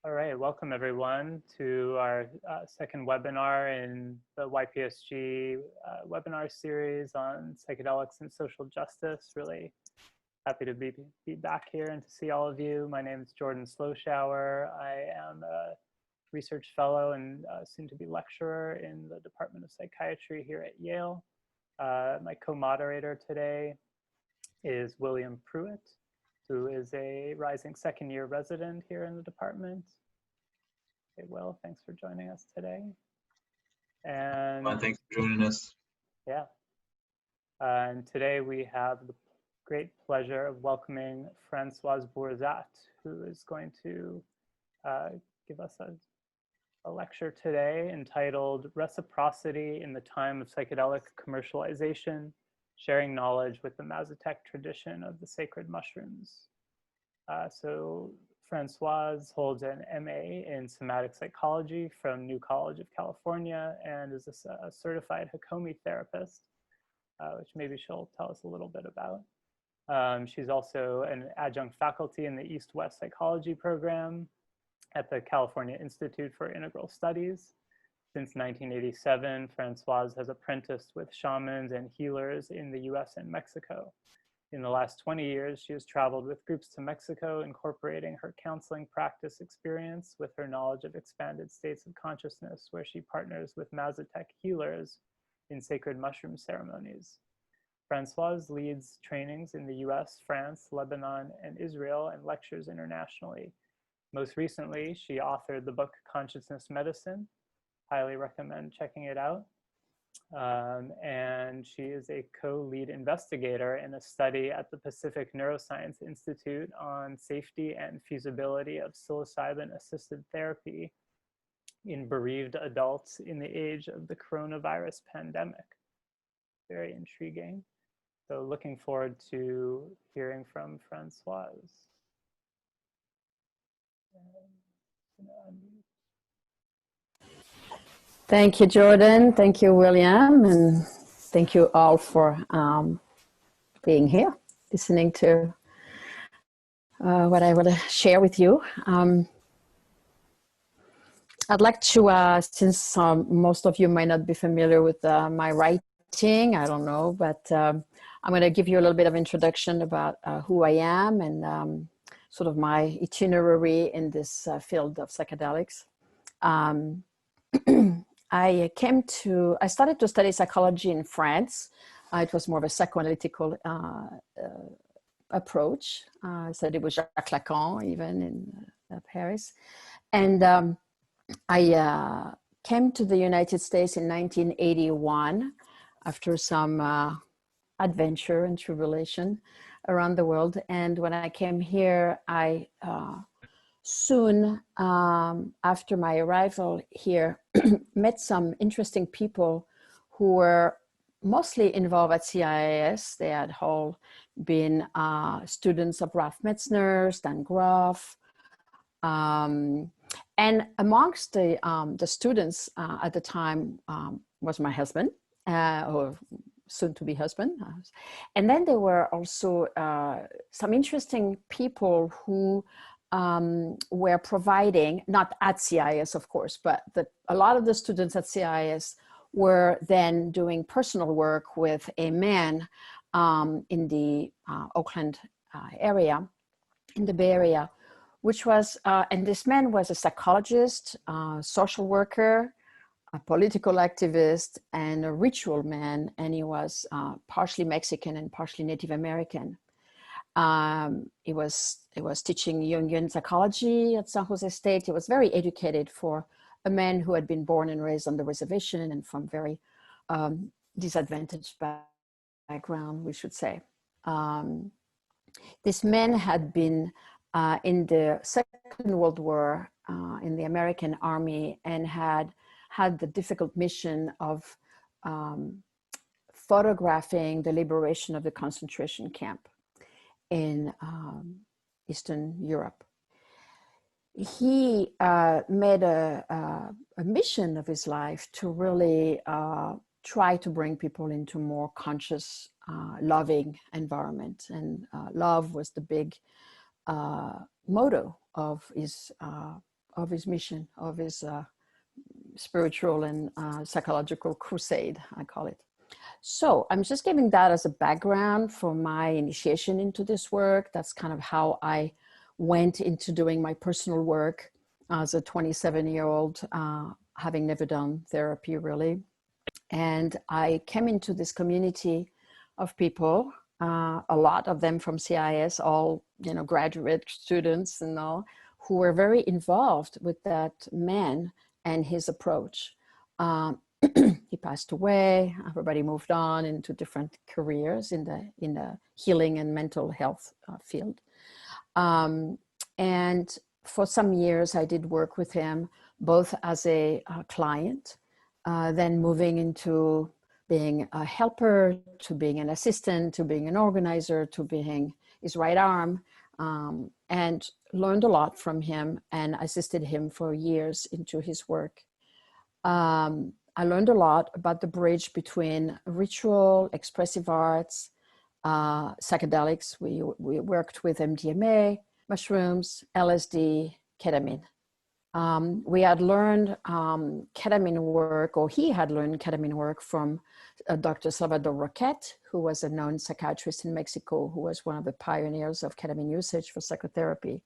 All right, welcome everyone to our second webinar in the YPSG webinar series on psychedelics and social justice. Really happy to be back here and to see all of you. My name is Jordan Sloshower. I am a research fellow and soon to be lecturer in the Department of Psychiatry here at Yale. My co-moderator today is William Pruitt, who is a rising second-year resident here in the department. Okay, Will, thanks for joining us today. And thanks for joining us. Yeah. And today we have the great pleasure of welcoming Francoise Bourzat, who is going to give us a lecture today entitled Reciprocity in the Time of Psychedelic Commercialization, Sharing Knowledge with the Mazatec Tradition of the Sacred Mushrooms. So Francoise holds an MA in somatic psychology from New College of California and is a certified Hakomi therapist, which maybe she'll tell us a little bit about. She's also an adjunct faculty in the East-West Psychology program at the California Institute for Integral Studies. Since 1987, Francoise has apprenticed with shamans and healers in the US and Mexico. In the last 20 years, she has traveled with groups to Mexico, incorporating her counseling practice experience with her knowledge of expanded states of consciousness, where she partners with Mazatec healers in sacred mushroom ceremonies. Francoise leads trainings in the US, France, Lebanon, and Israel, and lectures internationally. Most recently, she authored the book Consciousness Medicine. Highly recommend checking it out. And she is a co-lead investigator in a study at the Pacific Neuroscience Institute on safety and feasibility of psilocybin-assisted therapy in bereaved adults in the age of the coronavirus pandemic. Very intriguing. So looking forward to hearing from Francoise. Thank you, Jordan. Thank you, William. And thank you all for being here, listening to what I will share with you. I'd like to, since most of you might not be familiar with my writing, I don't know, but I'm going to give you a little bit of introduction about who I am and sort of my itinerary in this field of psychedelics. I started to study psychology in France. It was more of a psychoanalytical approach. I studied with Jacques Lacan, even in Paris. And I came to the United States in 1981 after some adventure and tribulation around the world. And when I came here, I soon after my arrival here, met some interesting people who were mostly involved at CIIS. They had all been students of Ralph Metzner, Stan Grof. And amongst the students at the time was my husband, or soon-to-be husband. And then there were also some interesting people who were providing, not at CIIS, of course, but a lot of the students at CIIS were then doing personal work with a man in the Oakland area, in the Bay Area, which was, and this man was a psychologist, social worker, a political activist, and a ritual man, and he was partially Mexican and partially Native American. He was teaching Jungian psychology at San Jose State. He was very educated for a man who had been born and raised on the reservation and from very disadvantaged background, we should say. This man had been in the Second World War in the American Army and had the difficult mission of photographing the liberation of the concentration camp in Eastern Europe. He made a mission of his life to really try to bring people into more conscious, loving environment. And love was the big motto of his his mission, of his spiritual and psychological crusade, I call it. So I'm just giving that as a background for my initiation into this work. That's kind of how I went into doing my personal work as a 27-year-old, having never done therapy really. And I came into this community of people, a lot of them from CIS, all, you know, graduate students and all, who were very involved with that man and his approach. He passed away. Everybody moved on into different careers in the healing and mental health field. And for some years, I did work with him, both as a client, then moving into being a helper, to being an assistant, to being an organizer, to being his right arm, and learned a lot from him and assisted him for years into his work. I learned a lot about the bridge between ritual, expressive arts, psychedelics. We worked with MDMA, mushrooms, LSD, ketamine. We had learned ketamine work, or he had learned ketamine work from Dr. Salvador Roquette, who was a known psychiatrist in Mexico, who was one of the pioneers of ketamine usage for psychotherapy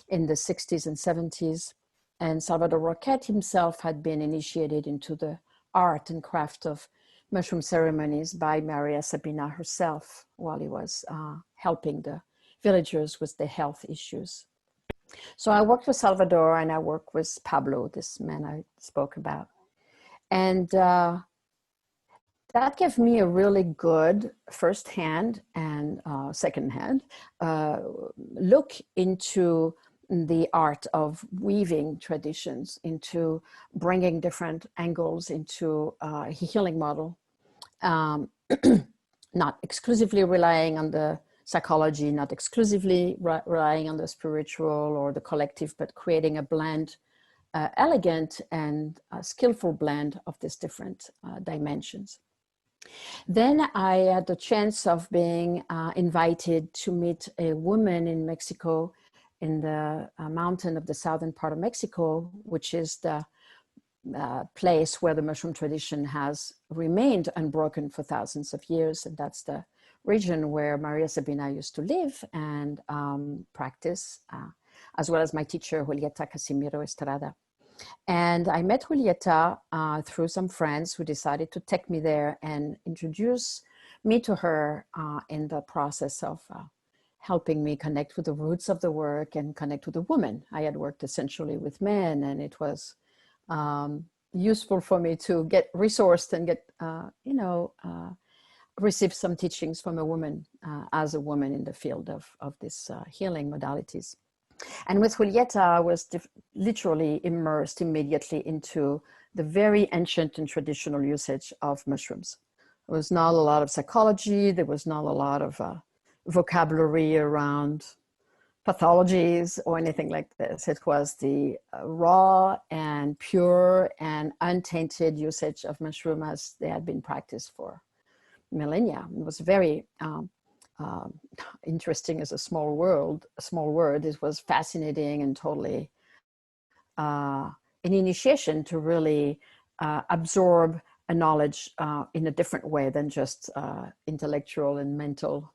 in the 60s and 70s. And Salvador Roquette himself had been initiated into the art and craft of mushroom ceremonies by Maria Sabina herself while he was helping the villagers with their health issues. So I worked with Salvador and I worked with Pablo, this man I spoke about. And that gave me a really good firsthand and secondhand look into the art of weaving traditions, into bringing different angles into a healing model, not exclusively relying on the psychology, not exclusively relying on the spiritual or the collective, but creating a blend, elegant and skillful blend of these different dimensions. Then I had the chance of being invited to meet a woman in Mexico, in the mountain of the southern part of Mexico, which is the place where the mushroom tradition has remained unbroken for thousands of years. And that's the region where Maria Sabina used to live and practice, as well as my teacher, Julieta Casimiro Estrada. And I met Julieta through some friends who decided to take me there and introduce me to her in the process of helping me connect with the roots of the work and connect with the woman. I had worked essentially with men, and it was useful for me to get resourced and get, receive some teachings from a woman as a woman in the field of this healing modalities. And with Julieta, I was literally immersed immediately into the very ancient and traditional usage of mushrooms. There was not a lot of psychology. There was not a lot of vocabulary around pathologies or anything like this. It was the raw and pure and untainted usage of mushroom as they had been practiced for millennia. It was very interesting as a small word. It was fascinating and totally an initiation to really absorb a knowledge in a different way than just intellectual and mental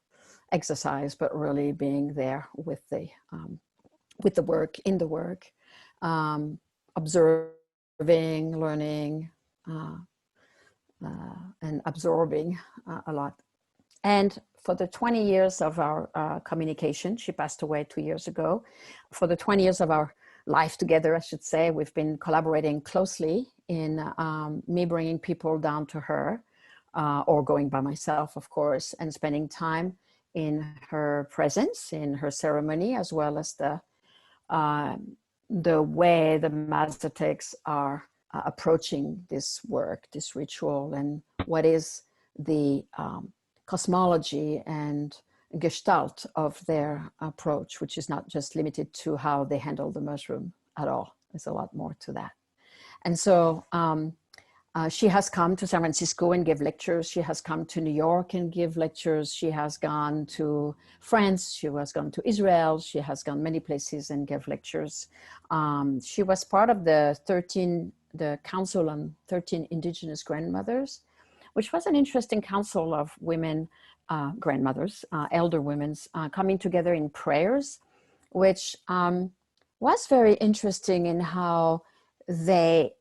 exercise, but really being there with the work, in the work, observing, learning, and absorbing a lot. And for the 20 years of our communication, she passed away 2 years ago. For the 20 years of our life together, I should say, we've been collaborating closely in me bringing people down to her, or going by myself, of course, and spending time in her presence, in her ceremony, as well as the way the Mazatecs are approaching this work, this ritual, and what is the cosmology and gestalt of their approach, which is not just limited to how they handle the mushroom at all. There's a lot more to that. And so She has come to San Francisco and give lectures. She has come to New York and give lectures. She has gone to France. She has gone to Israel. She has gone many places and give lectures. She was part of the Council on 13 Indigenous Grandmothers, which was an interesting council of women, grandmothers, elder women, coming together in prayers, which was very interesting in how they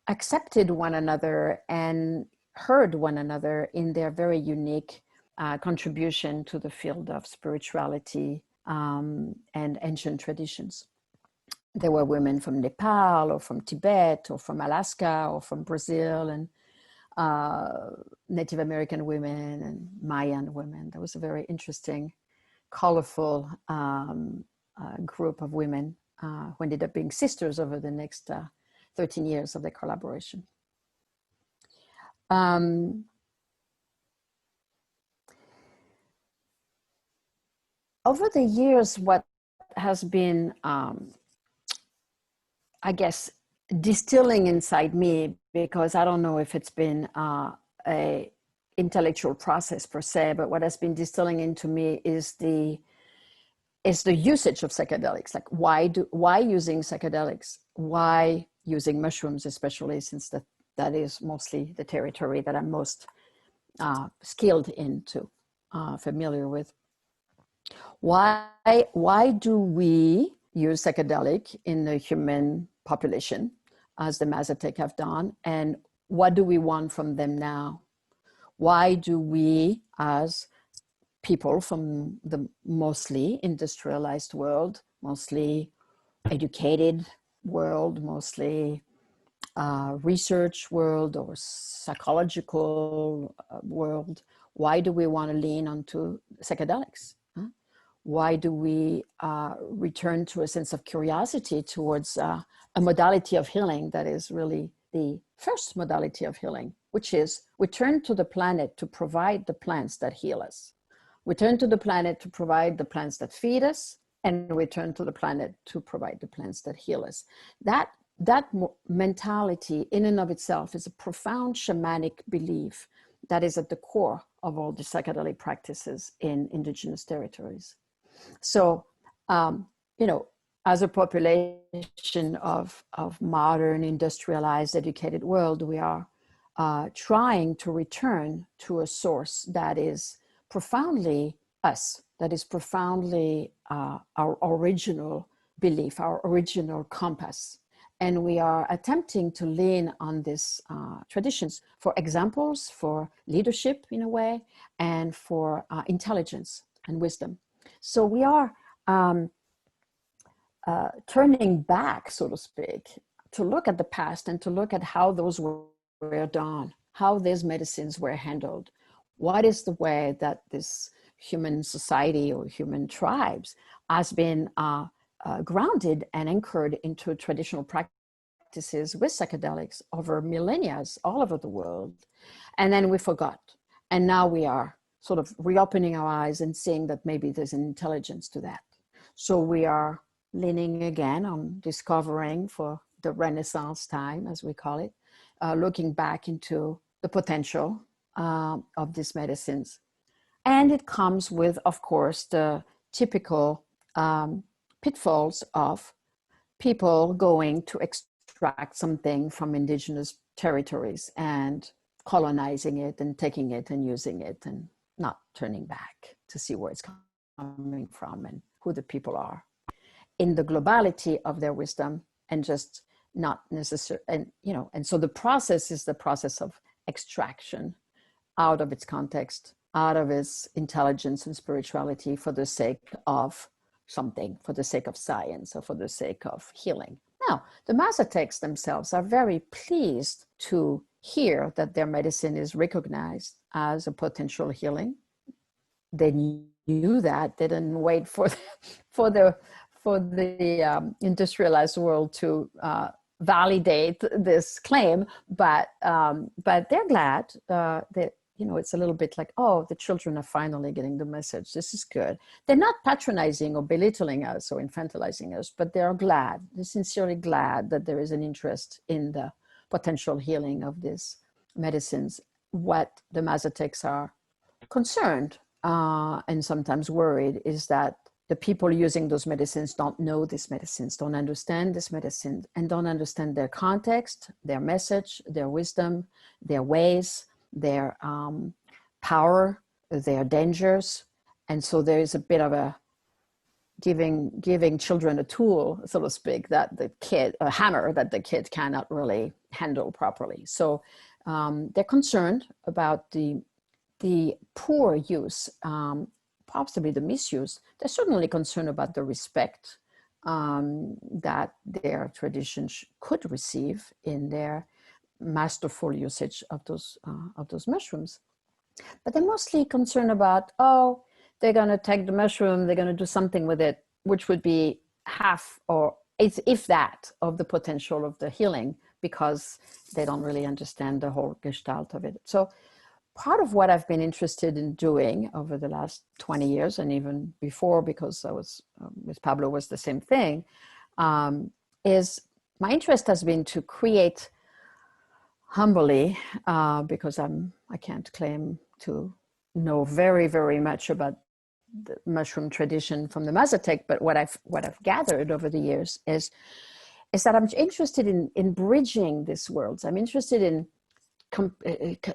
accepted one another and heard one another in their very unique contribution to the field of spirituality and ancient traditions. There were women from Nepal or from Tibet or from Alaska or from Brazil, and Native American women and Mayan women. There was a very interesting, colorful group of women who ended up being sisters over the next 13 years of their collaboration. Over the years, what has been, I guess, distilling inside me, because I don't know if it's been a intellectual process per se, but what has been distilling into me is the usage of psychedelics. Like, why using psychedelics? Why using mushrooms, especially, since that is mostly the territory that I'm most skilled into, familiar with. Why do we use psychedelic in the human population, as the Mazatec have done, and what do we want from them now? Why do we, as people from the mostly industrialized world, mostly educated world, mostly research world or psychological world, why do we want to lean onto psychedelics? Why do we return to a sense of curiosity towards a modality of healing that is really the first modality of healing, which is we turn to the planet to provide the plants that heal us. We turn to the planet to provide the plants that feed us, and we turn to the planet to provide the plants that heal us. That mentality in and of itself is a profound shamanic belief that is at the core of all the psychedelic practices in indigenous territories. So, as a population of modern, industrialized, educated world, we are trying to return to a source that is profoundly us, that is profoundly our original belief, our original compass. And we are attempting to lean on these traditions for examples, for leadership in a way, and for intelligence and wisdom. So we are turning back, so to speak, to look at the past and to look at how those were done, how these medicines were handled. What is the way that this human society or human tribes has been grounded and anchored into traditional practices with psychedelics over millennia all over the world. And then we forgot. And now we are sort of reopening our eyes and seeing that maybe there's an intelligence to that. So we are leaning again on discovering for the Renaissance time, as we call it, looking back into the potential of these medicines. And it comes with, of course, the typical pitfalls of people going to extract something from indigenous territories and colonizing it and taking it and using it and not turning back to see where it's coming from and who the people are in the globality of their wisdom, and just not necessary. And so the process is the process of extraction out of its context, out of its intelligence and spirituality for the sake of something, for the sake of science or for the sake of healing. Now, the Mazatecs themselves are very pleased to hear that their medicine is recognized as a potential healing. They knew that. They didn't wait for the industrialized world to validate this claim, but they're glad that, it's a little bit like, oh, the children are finally getting the message. This is good. They're not patronizing or belittling us or infantilizing us, but they're glad. They're sincerely glad that there is an interest in the potential healing of these medicines. What the Mazatecs are concerned and sometimes worried is that the people using those medicines don't know these medicines, don't understand this medicine, and don't understand their context, their message, their wisdom, their ways, their power, their dangers. And so there is a bit of a giving children a tool, so to speak, that the kid, a hammer that the kid cannot really handle properly. So they're concerned about the poor use, possibly the misuse. They're certainly concerned about the respect that their traditions could receive in their masterful usage of those mushrooms. But they're mostly concerned about, oh, they're going to take the mushroom, they're going to do something with it, which would be half or if that of the potential of the healing, because they don't really understand the whole gestalt of it. So part of what I've been interested in doing over the last 20 years and even before, because I was with Pablo was the same thing, is my interest has been to create humbly, because I can't claim to know very, very much about the mushroom tradition from the Mazatec, but what I've gathered over the years is that I'm interested in bridging these worlds. I'm interested in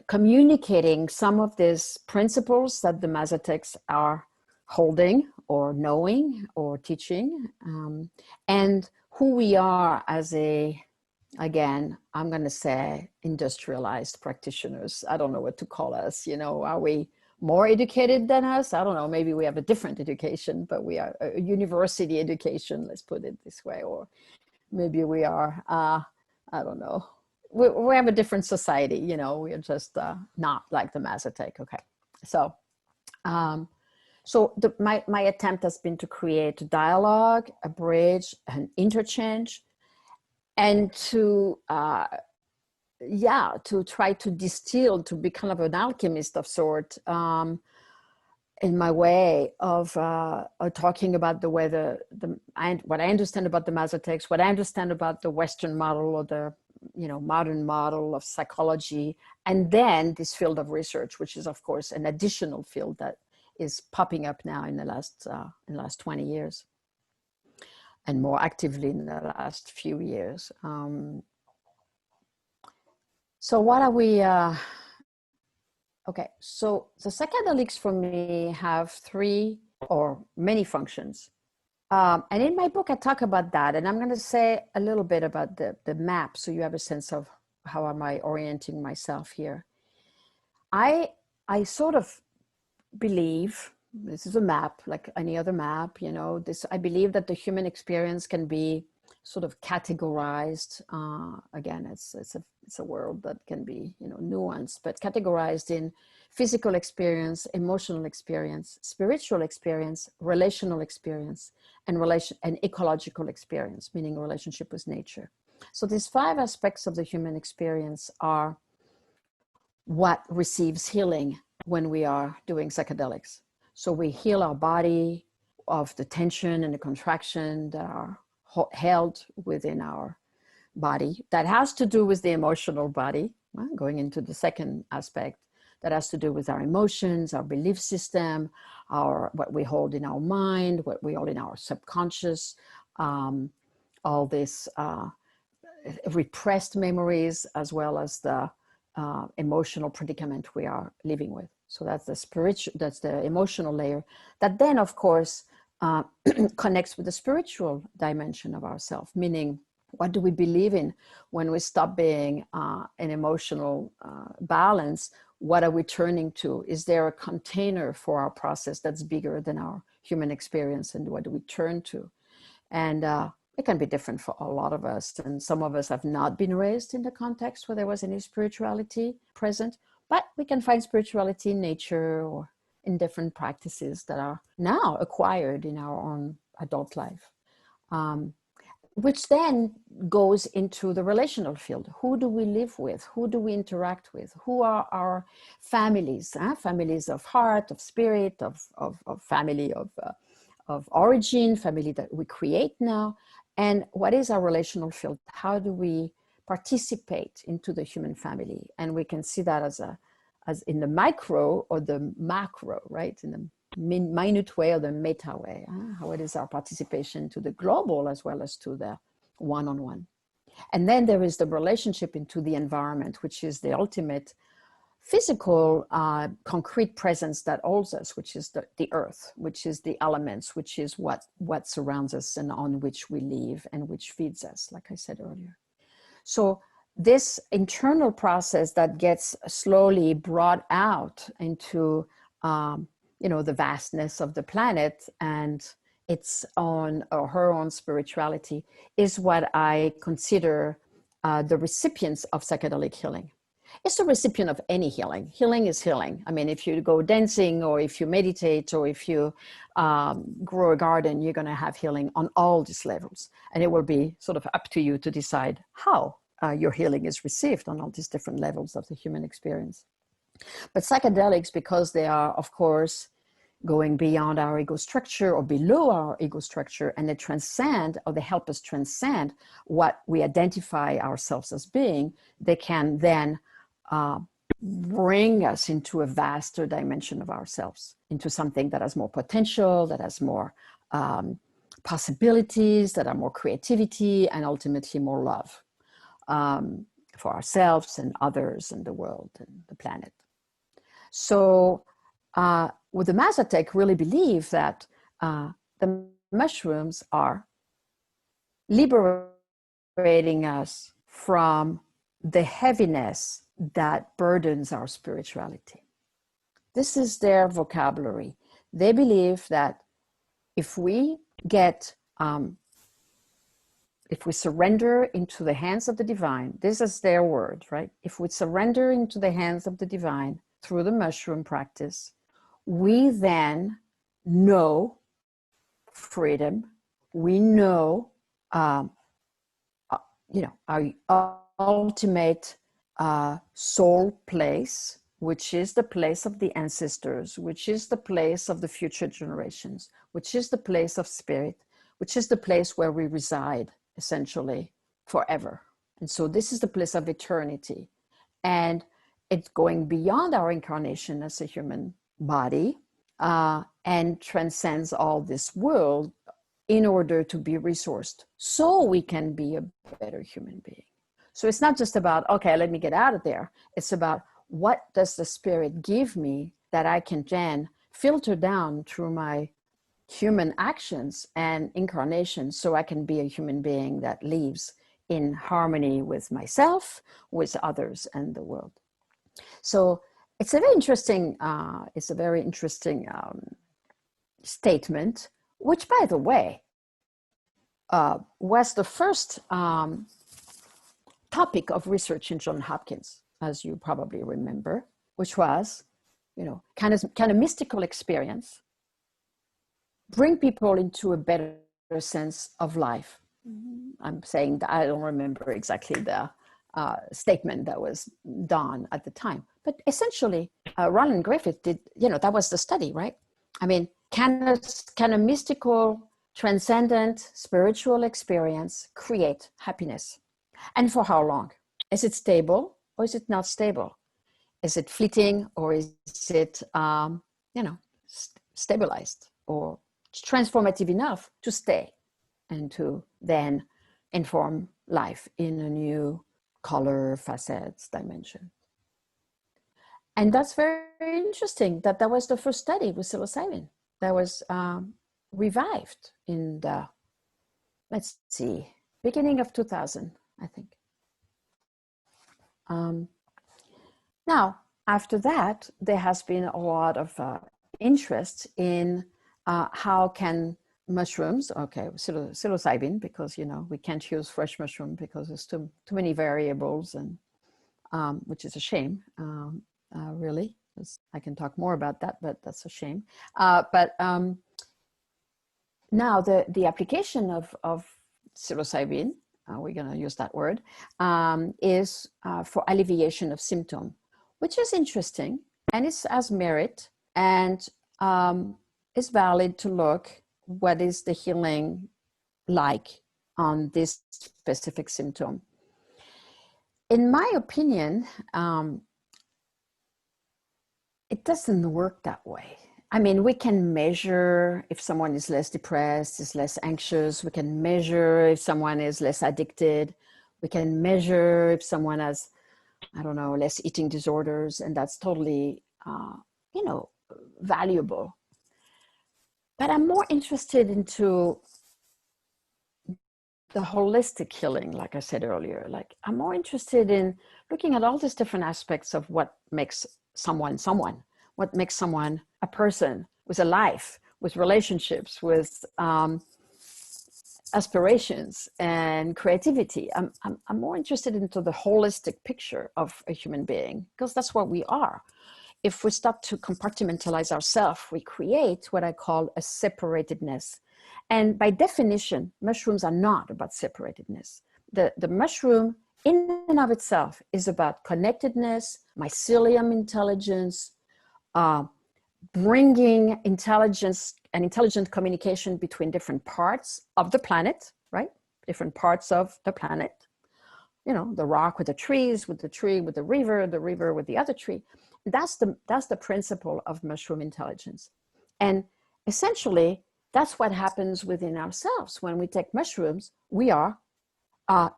communicating some of these principles that the Mazatecs are holding or knowing or teaching, and who we are as again, I'm going to say industrialized practitioners. I don't know what to call us. Are we more educated than us? I don't know. Maybe we have a different education, but we are a university education, let's put it this way. Or maybe we are, I don't know. We have a different society, we are just not like the Mazatec. Okay. So, my attempt has been to create a dialogue, a bridge, an interchange, and to try to distill, to be kind of an alchemist of sort, in my way of talking about the way what I understand about the Mazatecs, what I understand about the Western model or the modern model of psychology, and then this field of research, which is of course an additional field that is popping up now in the last 20 years, and more actively in the last few years. So what are we? Okay, so the psychedelics for me have three or many functions. And in my book, I talk about that. And I'm going to say a little bit about the map, so you have a sense of how am I orienting myself here. I sort of believe, this is a map like any other map, I believe that the human experience can be sort of categorized. Again, it's a world that can be, nuanced, but categorized in physical experience, emotional experience, spiritual experience, relational experience, and ecological experience, meaning a relationship with nature. So these 5 aspects of the human experience are what receives healing when we are doing psychedelics. So we heal our body of the tension and the contraction that are held within our body. That has to do with the emotional body, going into the second aspect, that has to do with our emotions, our belief system, what we hold in our mind, what we hold in our subconscious, all this repressed memories, as well as the emotional predicament we are living with. So that's the emotional layer that then, of course, connects with the spiritual dimension of ourselves, meaning what do we believe in when we stop being an emotional balance? What are we turning to? Is there a container for our process that's bigger than our human experience, and what do we turn to? And it can be different for a lot of us, and some of us have not been raised in the context where there was any spirituality present, but we can find spirituality in nature or in different practices that are now acquired in our own adult life, which then goes into the relational field. Who do we live with? Who do we interact with? Who are our families? Families of heart, of spirit, of family, of origin, family that we create now. And what is our relational field? How do we participate into the human family. And we can see that as in the micro or the macro, right? In the minute way or the meta way, how it is our participation to the global as well as to the one-on-one. And then there is the relationship into the environment, which is the ultimate physical, concrete presence that holds us, which is the earth, which is the elements, which is what surrounds us and on which we live and which feeds us, like I said earlier. So this internal process that gets slowly brought out into, the vastness of the planet and its own or her own spirituality is what I consider the recipients of psychedelic healing. It's a recipient of any healing. Healing is healing. I mean, if you go dancing or if you meditate or if you grow a garden, you're going to have healing on all these levels. And it will be sort of up to you to decide how your healing is received on all these different levels of the human experience. But psychedelics, because they are, of course, going beyond our ego structure or below our ego structure, and they transcend, or they help us transcend what we identify ourselves as being, they can then bring us into a vaster dimension of ourselves, into something that has more potential, that has more possibilities, that are more creativity, and ultimately more love for ourselves and others and the world and the planet. So with the Mazatec, really believe that the mushrooms are liberating us from the heaviness that burdens our spirituality. This is their vocabulary. They believe that if we get, if we surrender into the hands of the divine, this is their word, right? If we surrender into the hands of the divine through the mushroom practice, we then know freedom. We know, our ultimate soul place, which is the place of the ancestors, which is the place of the future generations, which is the place of spirit, which is the place where we reside essentially forever. And so this is the place of eternity. And it's going beyond our incarnation as a human body and transcends all this world in order to be resourced so we can be a better human being. So it's not just about, okay, let me get out of there. It's about what does the spirit give me that I can then filter down through my human actions and incarnation so I can be a human being that lives in harmony with myself, with others, and the world. So it's a very interesting, statement, which, by the way, was the first topic of research in Johns Hopkins, as you probably remember, which was, kind of mystical experience, bring people into a better sense of life. I'm saying that I don't remember exactly the statement that was done at the time, but essentially, Roland Griffith did, that was the study, right? I mean, can a mystical, transcendent, spiritual experience create happiness? And for how long? Is it stable or is it not stable? Is it fleeting or is it, stabilized or transformative enough to stay and to then inform life in a new color, facets, dimension? And that's very interesting that was the first study with psilocybin that was revived in the, let's see, beginning of 2000, I think. Now, after that, there has been a lot of interest in how can mushrooms, psilocybin, because, we can't use fresh mushroom because there's too many variables, and which is a shame, really. I can talk more about that, but that's a shame. But now the application of psilocybin, we're going to use that word, is for alleviation of symptom, which is interesting, and it has merit, and it's valid to look what is the healing like on this specific symptom. in my opinion, it doesn't work that way. I mean, we can measure if someone is less depressed, is less anxious. We can measure if someone is less addicted. We can measure if someone has, I don't know, less eating disorders, and that's totally, you know, valuable. But I'm more interested into the holistic healing, like I said earlier. Like, I'm more interested in looking at all these different aspects of what makes someone someone, what makes someone a person with a life, with relationships, with aspirations and creativity. I'm more interested into the holistic picture of a human being, because that's what we are. If we start to compartmentalize ourselves, we create what I call a separatedness. And by definition, mushrooms are not about separatedness. The mushroom in and of itself is about connectedness, mycelium intelligence, bringing intelligence and intelligent communication between different parts of the planet, right? Different parts of the planet. You know, the rock with the trees, with the tree, with the river with the other tree. That's the principle of mushroom intelligence. And essentially, that's what happens within ourselves. When we take mushrooms, we are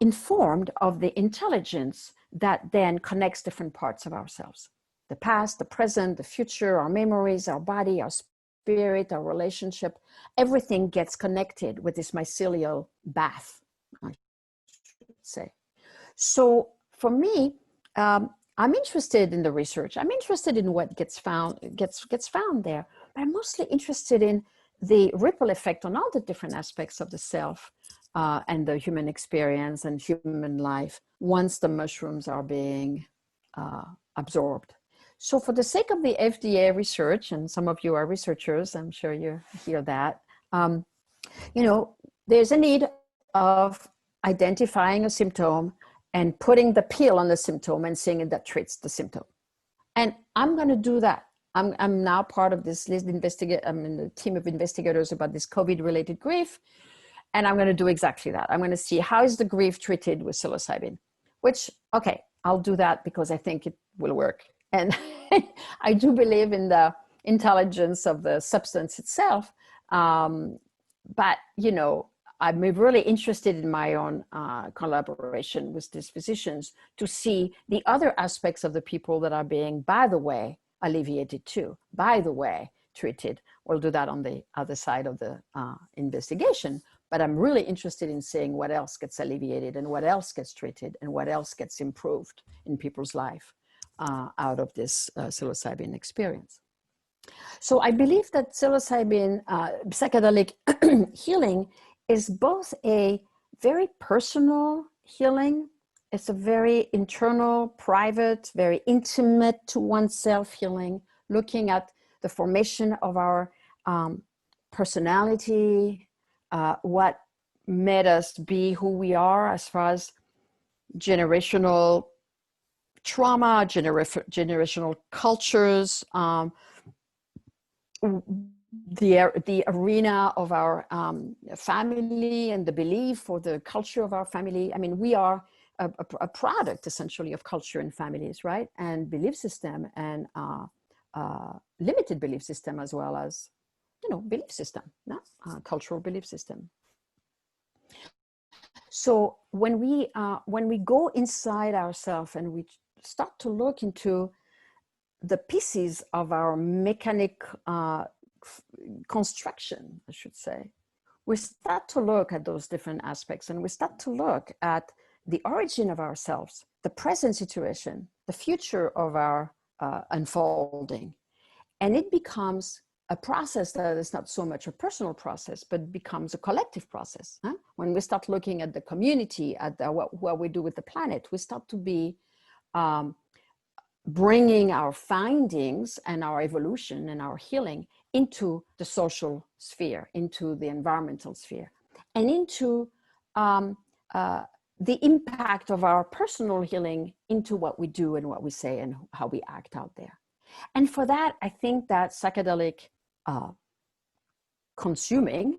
informed of the intelligence that then connects different parts of ourselves. The past, the present, the future, our memories, our body, our spirit, our relationship, everything gets connected with this mycelial bath, I should say. So for me, I'm interested in the research. I'm interested in what gets found there, but I'm mostly interested in the ripple effect on all the different aspects of the self and the human experience and human life once the mushrooms are being absorbed. So for the sake of the FDA research, and some of you are researchers, I'm sure you hear that, you know, there's a need of identifying a symptom and putting the pill on the symptom and saying that treats the symptom. And I'm going to do that. I'm now part of this list I'm in the team of investigators about this COVID-related grief. And I'm going to do exactly that. I'm going to see how is the grief treated with psilocybin, which, okay, I'll do that because I think it will work. And I do believe in the intelligence of the substance itself. But, you know, I'm really interested in my own collaboration with these physicians to see the other aspects of the people that are being, by the way, alleviated too, by the way, treated. We'll do that on the other side of the investigation. But I'm really interested in seeing what else gets alleviated and what else gets treated and what else gets improved in people's life out of this psilocybin experience. So I believe that psilocybin, psychedelic healing is both a very personal healing. It's a very internal, private, very intimate to oneself healing, looking at the formation of our personality, what made us be who we are as far as generational trauma, generational cultures, the arena of our family and the belief or the culture of our family. I mean, we are a product essentially of culture and families, right? And belief system and limited belief system as well as, you know, belief system, cultural belief system. So when we go inside ourselves and we start to look into the pieces of our mechanic construction, I should say, we start to look at those different aspects and we start to look at the origin of ourselves, the present situation, the future of our unfolding. And it becomes a process that is not so much a personal process, but becomes a collective process. Huh? When we start looking at the community, at what we do with the planet, we start to be bringing our findings and our evolution and our healing into the social sphere, into the environmental sphere, and into the impact of our personal healing into what we do and what we say and how we act out there. And for that, I think that psychedelic consuming,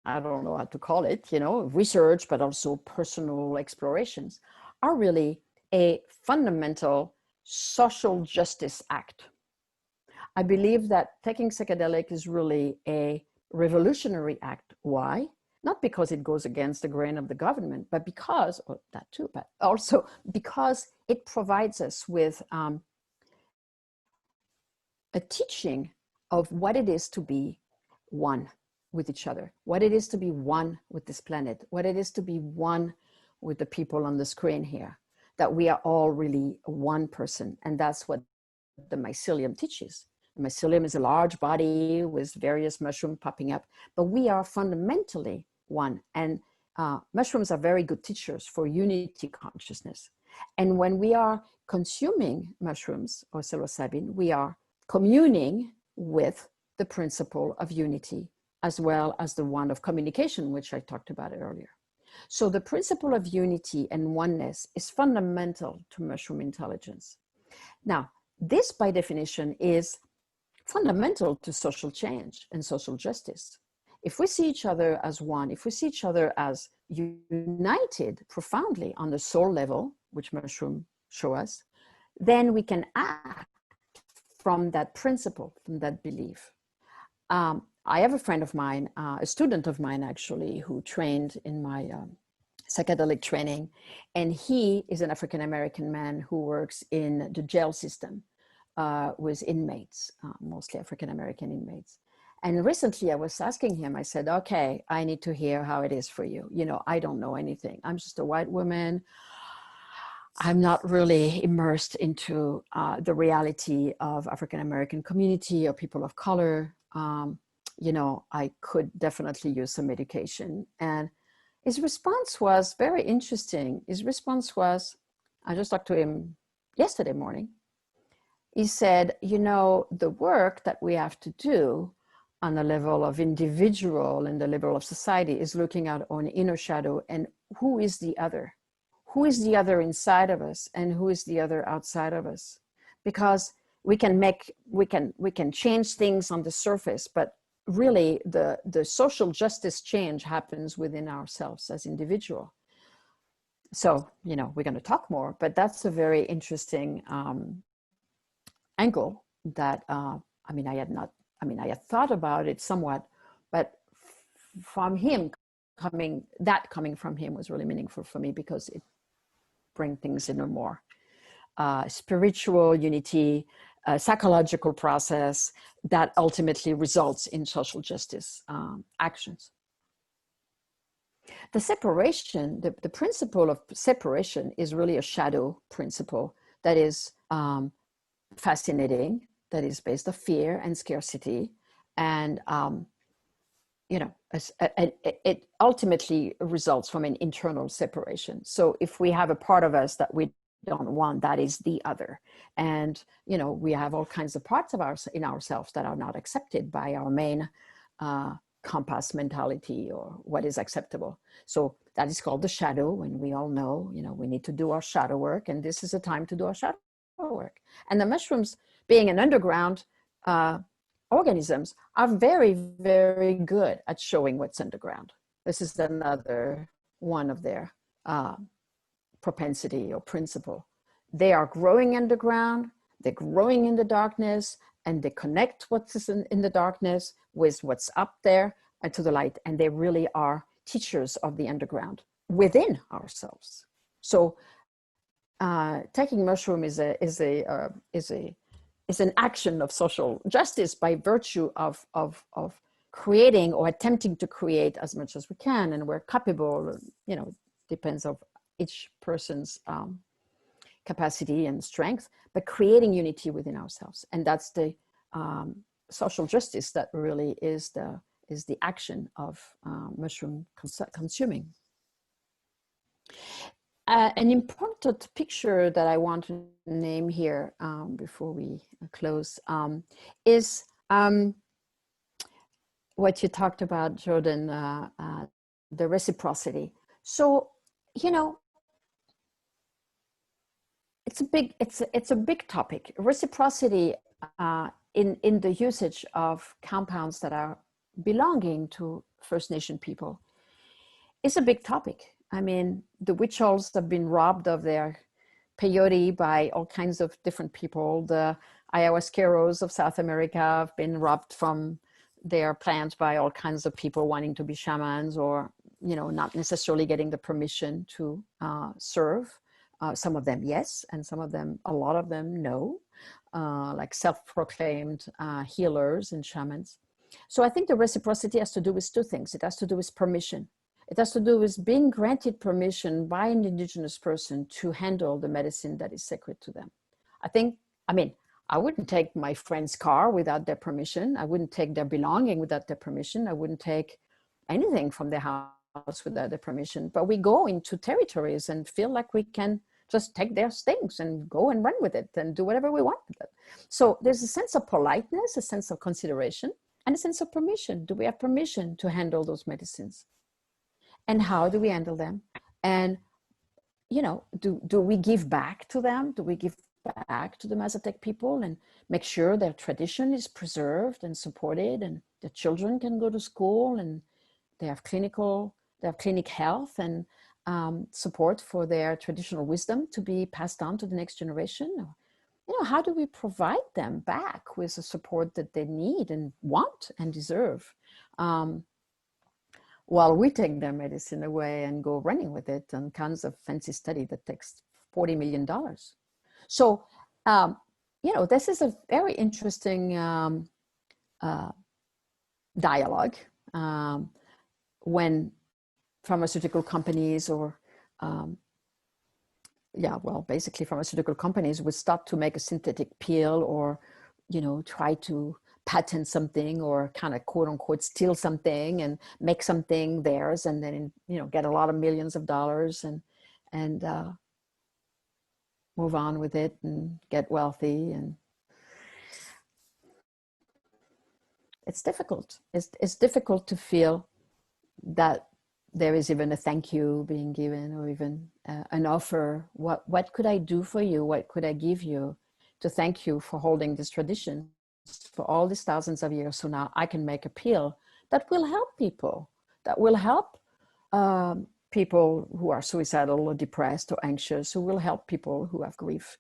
I don't know how to call it, you know, research, but also personal explorations are really a fundamental social justice act. I believe that taking psychedelic is really a revolutionary act. Why? Not because it goes against the grain of the government, but because, or that too, but also because it provides us with a teaching of what it is to be one with each other, what it is to be one with this planet, what it is to be one with the people on the screen here, that we are all really one person. And that's what the mycelium teaches. The mycelium is a large body with various mushrooms popping up, but we are fundamentally one. And mushrooms are very good teachers for unity consciousness. And when we are consuming mushrooms or psilocybin, we are communing with the principle of unity, as well as the one of communication, which I talked about earlier. So the principle of unity and oneness is fundamental to mushroom intelligence. Now, this by definition is fundamental to social change and social justice. If we see each other as one, if we see each other as united profoundly on the soul level, which mushrooms show us, then we can act from that principle, from that belief. I have a friend of mine, a student of mine actually, who trained in my psychedelic training, and he is an African-American man who works in the jail system with inmates, mostly African-American inmates. And recently I was asking him, I said, okay, I need to hear how it is for you. You know, I don't know anything. I'm just a white woman. I'm not really immersed into the reality of African-American community or people of color. You know, I could definitely use some medication. And his response was very interesting. His response was, I just talked to him yesterday morning. He said, you know, the work that we have to do on the level of individual and the level of society is looking at our own inner shadow and who is the other? Who is the other inside of us and who is the other outside of us? Because we can change things on the surface, but really the social justice change happens within ourselves as individual. So, you know, we're going to talk more, but that's a very interesting angle that, I had thought about it somewhat, but from him coming from him was really meaningful for me because it brings things in a more spiritual unity, psychological process that ultimately results in social justice actions. The separation, the principle of separation is really a shadow principle that is fascinating, that is based on fear and scarcity. And, you know, it ultimately results from an internal separation. So if we have a part of us that we don't want, that is the other. And, you know, we have all kinds of parts of in ourselves that are not accepted by our main compass mentality or what is acceptable. So that is called the shadow. And we all know, you know, we need to do our shadow work. And this is a time to do our shadow work. And the mushrooms, being an underground organisms, are very, very good at showing what's underground. This is another one of their propensity or principle. They are growing underground, they're growing in the darkness, and they connect what's in the darkness with what's up there and to the light. And they really are teachers of the underground within ourselves. So taking mushroom is an action of social justice by virtue of creating or attempting to create as much as we can, and we're capable. You know, depends on each person's capacity and strength, but creating unity within ourselves, and that's the social justice that really is the action of mushroom consuming. An important picture that I want to name here before we close is what you talked about, Jordan, the reciprocity. So, you know, it's a big topic. Reciprocity in the usage of compounds that are belonging to First Nation people is a big topic. I mean, the Witch-Hulls have been robbed of their peyote by all kinds of different people. The ayahuasqueros of South America have been robbed from their plants by all kinds of people wanting to be shamans, or not necessarily getting the permission to serve. Some of them yes, and some of them, a lot of them no, like self-proclaimed healers and shamans. So I think the reciprocity has to do with two things. It has to do with permission. It has to do with being granted permission by an indigenous person to handle the medicine that is sacred to them. I wouldn't take my friend's car without their permission. I wouldn't take their belonging without their permission. I wouldn't take anything from their house without their permission. But we go into territories and feel like we can just take their things and go and run with it and do whatever we want with it. So there's a sense of politeness, a sense of consideration, and a sense of permission. Do we have permission to handle those medicines? And how do we handle them? And, do we give back to them? Do we give back to the Mazatec people and make sure their tradition is preserved and supported, and their children can go to school and they have clinic health and support for their traditional wisdom to be passed on to the next generation? How do we provide them back with the support that they need and want and deserve, while we take their medicine away and go running with it on kinds of fancy study that takes $40 million? So, this is a very interesting dialogue when pharmaceutical companies or basically pharmaceutical companies would start to make a synthetic pill, or try to patent something, or kind of quote unquote steal something and make something theirs, and then get a lot of millions of dollars and move on with it and get wealthy. And it's difficult. It's difficult to feel that there is even a thank you being given, or even an offer. What could I do for you? What could I give you to thank you for holding this tradition for all these thousands of years? So now I can make a pill that will help people, that will help people who are suicidal or depressed or anxious, who will help people who have grief.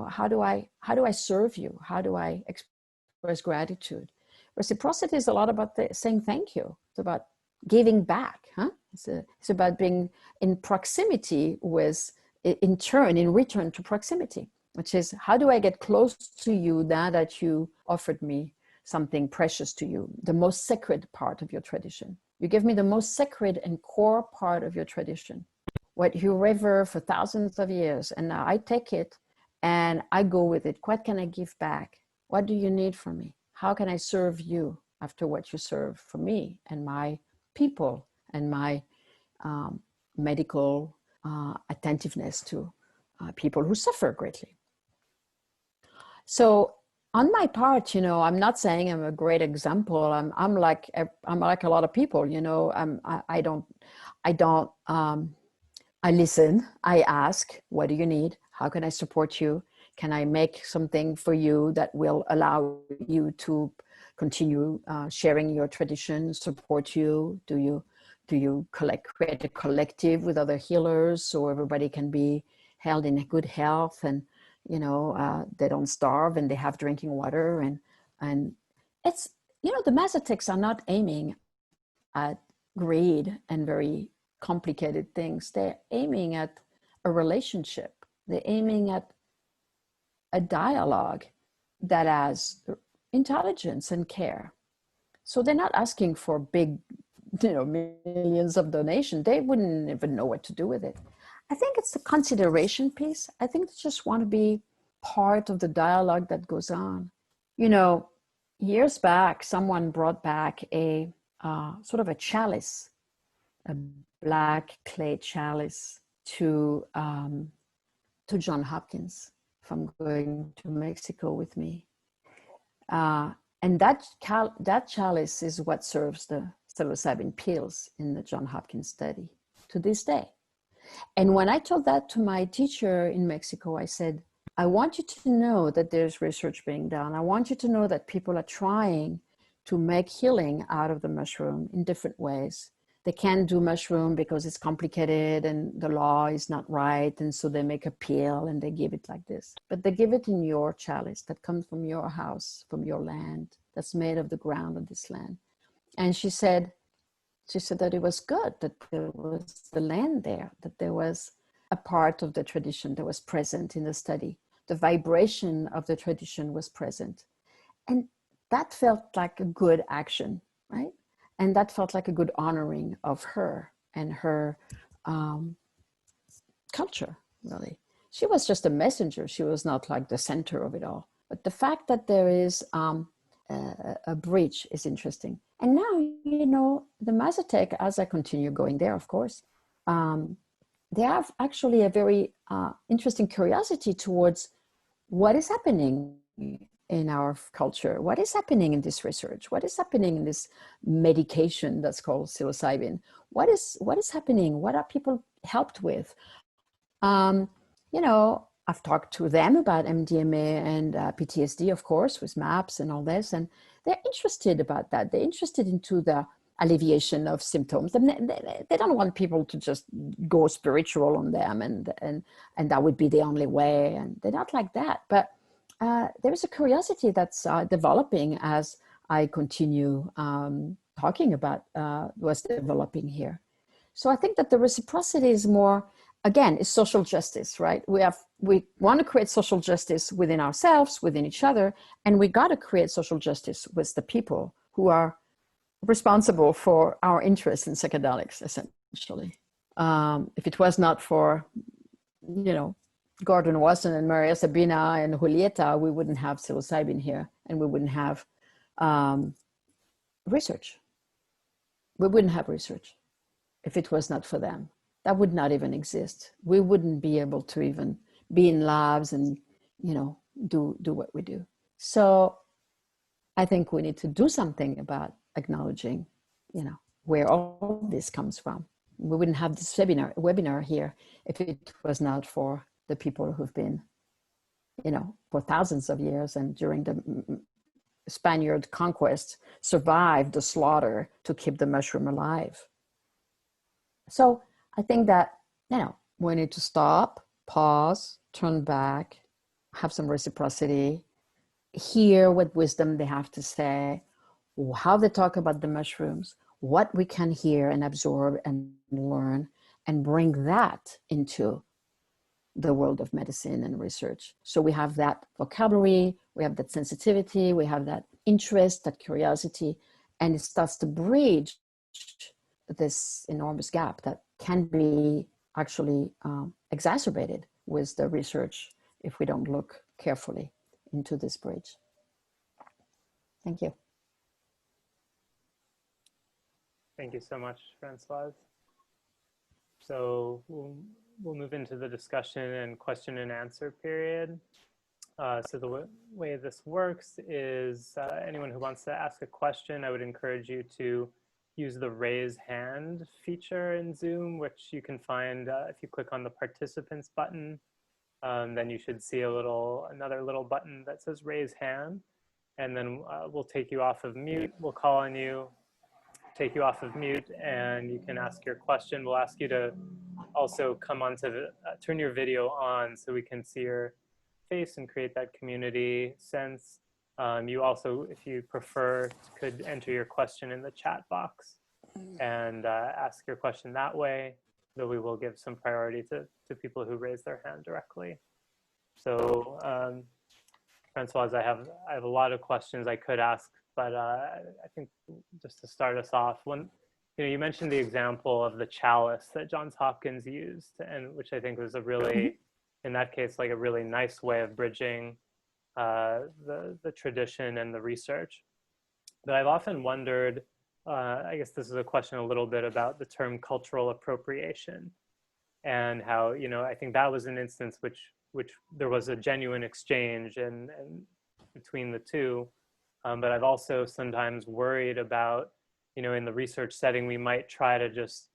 How do I serve you? How do I express gratitude? Reciprocity is a lot about saying thank you. It's about giving back, huh? It's about being in proximity with, in return to proximity, which is, how do I get close to you now that you offered me something precious to you, the most sacred part of your tradition? You give me the most sacred and core part of your tradition, what you revere for thousands of years, and now I take it and I go with it. What can I give back? What do you need from me? How can I serve you after what you serve for me and my people and my medical attentiveness to people who suffer greatly? So on my part, I'm not saying I'm a great example. I'm like a lot of people. I listen. I ask, what do you need? How can I support you? Can I make something for you that will allow you to continue sharing your tradition, support you? Do you create a collective with other healers so everybody can be held in good health, and they don't starve and they have drinking water, and it's, the Mazatecs are not aiming at greed and very complicated things. They're aiming at a relationship. They're aiming at a dialogue that has intelligence and care. So they're not asking for big, millions of donations. They wouldn't even know what to do with it. I think it's the consideration piece. I think they just want to be part of the dialogue that goes on. Years back, someone brought back a sort of a chalice, a black clay chalice to John Hopkins from going to Mexico with me. And that chalice is what serves the psilocybin pills in the John Hopkins study to this day. And when I told that to my teacher in Mexico, I said, I want you to know that there's research being done. I want you to know that people are trying to make healing out of the mushroom in different ways. they can't do mushroom because it's complicated and the law is not right. And so they make a pill and they give it like this. But they give it in your chalice that comes from your house, from your land, that's made of the ground of this land. And she said that it was good, that there was the land there, that there was a part of the tradition that was present in the study. The vibration of the tradition was present. And that felt like a good action, right? And that felt like a good honoring of her and her culture, really. She was just a messenger. She was not like the center of it all. But the fact that there is a bridge is interesting. And now, you know, the Mazatec, as I continue going there, of course, they have actually a very interesting curiosity towards what is happening in our culture, what is happening in this research, what is happening in this medication that's called psilocybin, what is happening, what are people helped with. You know, I've talked to them about MDMA and PTSD, of course, with maps and all this, and they're interested about that. They're interested into the alleviation of symptoms. They don't want people to just go spiritual on them and that would be the only way. And they're not like that. But there is a curiosity that's developing as I continue talking about what's developing here. So I think that the reciprocity is more, again, is social justice, right? We want to create social justice within ourselves, within each other, and we got to create social justice with the people who are responsible for our interest in psychedelics, essentially. If it was not for, you know, Gordon Wasson and Maria Sabina and Julieta, we wouldn't have psilocybin here, and we wouldn't have research. We wouldn't have research if it was not for them. That would not even exist. We wouldn't be able to even be in labs and, you know, do what we do. So I think we need to do something about acknowledging, you know, where all this comes from. We wouldn't have this webinar here if it was not for the people who've been, you know, for thousands of years and during the Spaniard conquest survived the slaughter to keep the mushroom alive. So I think that, you know, we need to stop, pause, turn back, have some reciprocity, hear what wisdom they have to say, how they talk about the mushrooms, what we can hear and absorb and learn, and bring that into the world of medicine and research. So we have that vocabulary, we have that sensitivity, we have that interest, that curiosity, and it starts to bridge this enormous gap that can be actually exacerbated with the research if we don't look carefully into this bridge. Thank you. Thank you so much, Francoise. So we'll move into the discussion and question and answer period. So the way this works is anyone who wants to ask a question, I would encourage you to use the raise hand feature in Zoom, which you can find if you click on the participants button. Then you should see another little button that says raise hand. And then we'll take you off of mute. We'll call on you, take you off of mute, and you can ask your question. We'll ask you to also come onto turn your video on so we can see your face and create that community sense. You also, if you prefer, could enter your question in the chat box and ask your question that way, though we will give some priority to people who raise their hand directly. So Francoise, I have a lot of questions I could ask, but I think just to start us off, you mentioned the example of the chalice that Johns Hopkins used, and which I think was a really, in that case, like a really nice way of bridging the tradition and the research. But I've often wondered, I guess this is a question a little bit about the term cultural appropriation, and how, I think that was an instance which there was a genuine exchange and between the two. But I've also sometimes worried about, in the research setting, we might try to just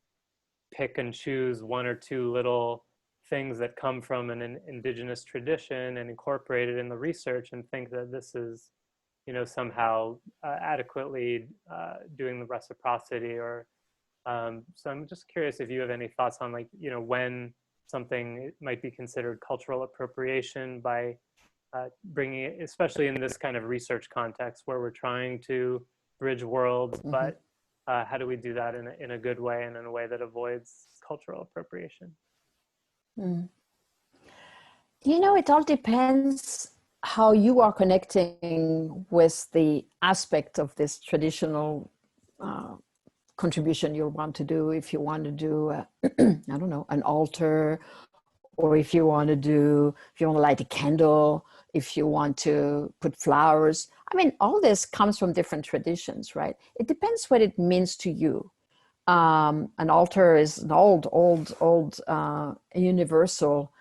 pick and choose one or two little things that come from an indigenous tradition and incorporate it in the research and think that this is, somehow adequately doing the reciprocity or So I'm just curious if you have any thoughts on, like, you know, when something might be considered cultural appropriation by bringing it, especially in this kind of research context where we're trying to bridge worlds, but how do we do that in a good way and in a way that avoids cultural appropriation? Mm. You know, it all depends how you are connecting with the aspect of this traditional contribution you want to do. If you want to do, I don't know, an altar, or if you want to light a candle, if you want to put flowers. I mean, all this comes from different traditions, right? It depends what it means to you. An altar is an old universal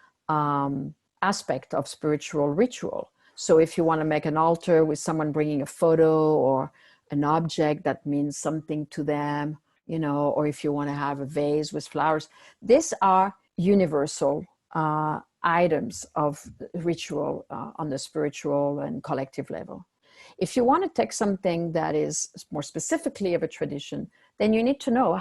aspect of spiritual ritual. So if you want to make an altar with someone bringing a photo or an object that means something to them, you know, or if you want to have a vase with flowers, these are universal items of ritual on the spiritual and collective level. If you want to take something that is more specifically of a tradition, then you need to know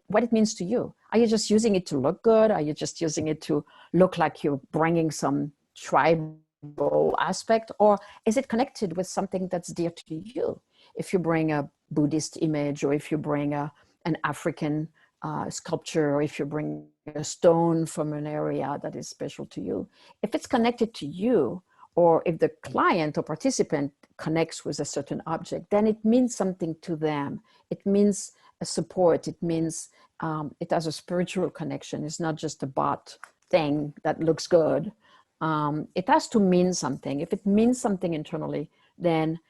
what it means to you. Are you just using it to look good? Are you just using it to look like you're bringing some tribal aspect? Or is it connected with something that's dear to you? If you bring a Buddhist image, or if you bring an African sculpture, or if you bring a stone from an area that is special to you, if it's connected to you, or if the client or participant connects with a certain object, then it means something to them. It means a support. It means it has a spiritual connection. It's not just a bought thing that looks good. It has to mean something. If it means something internally, then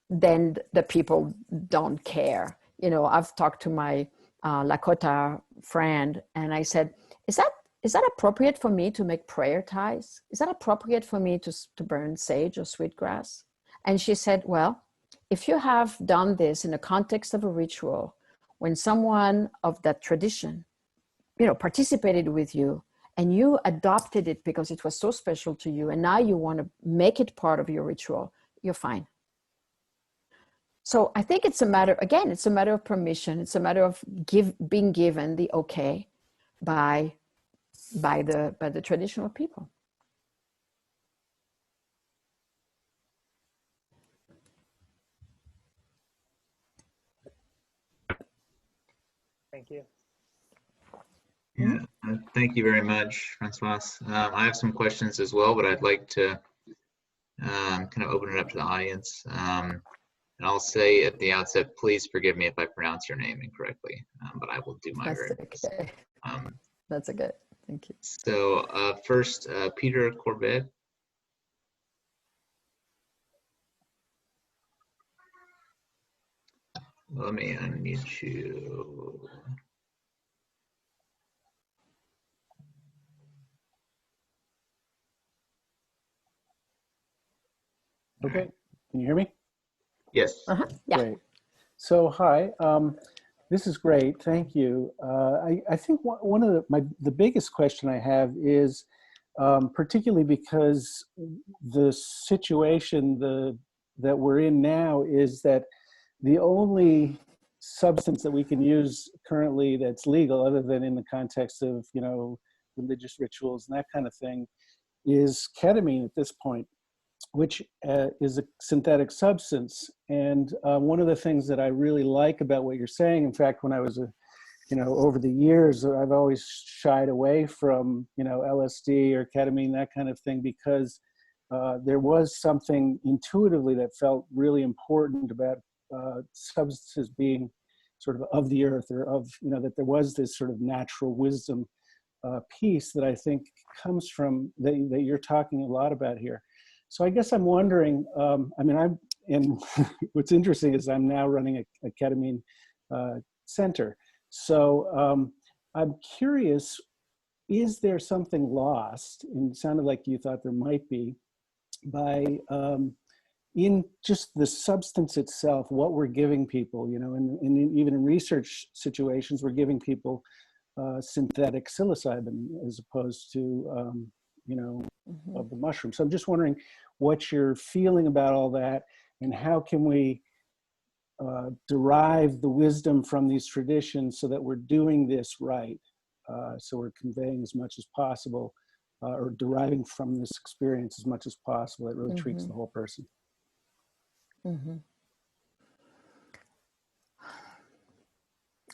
the people don't care. You know, I've talked to my Lakota friend, and I said, is that appropriate for me to make prayer ties? Is that appropriate for me to burn sage or sweetgrass? And she said, well, if you have done this in the context of a ritual, when someone of that tradition, you know, participated with you, and you adopted it because it was so special to you, and now you want to make it part of your ritual, you're fine. So I think it's a matter of permission. It's a matter of being given the okay by the traditional people. Thank you. Yeah, thank you very much, Francoise. I have some questions as well, but I'd like to kind of open it up to the audience. And I'll say at the outset, please forgive me if I pronounce your name incorrectly, but I will do my very best. Okay. That's okay. Thank you. So first, Peter Corbett. Let me unmute you. Okay, can you hear me? Yes. Yeah. Great. So hi, this is great. Thank you. I think one of the biggest question I have is particularly because the situation that we're in now is that the only substance that we can use currently that's legal, other than in the context of, you know, religious rituals and that kind of thing, is ketamine at this point, which is a synthetic substance. And one of the things that I really like about what you're saying, in fact, when I was over the years, I've always shied away from, LSD or ketamine, that kind of thing, because there was something intuitively that felt really important about substances being sort of the earth, or that there was this sort of natural wisdom piece that I think comes from, that you're talking a lot about here. So I guess I'm wondering, and what's interesting is I'm now running a ketamine center. So I'm curious, is there something lost, and it sounded like you thought there might be, by in just the substance itself, what we're giving people, and even in research situations, we're giving people synthetic psilocybin as opposed to, of the mushroom. So I'm just wondering what you're feeling about all that, and how can we derive the wisdom from these traditions so that we're doing this right. So we're conveying as much as possible, or deriving from this experience as much as possible. It really treats the whole person.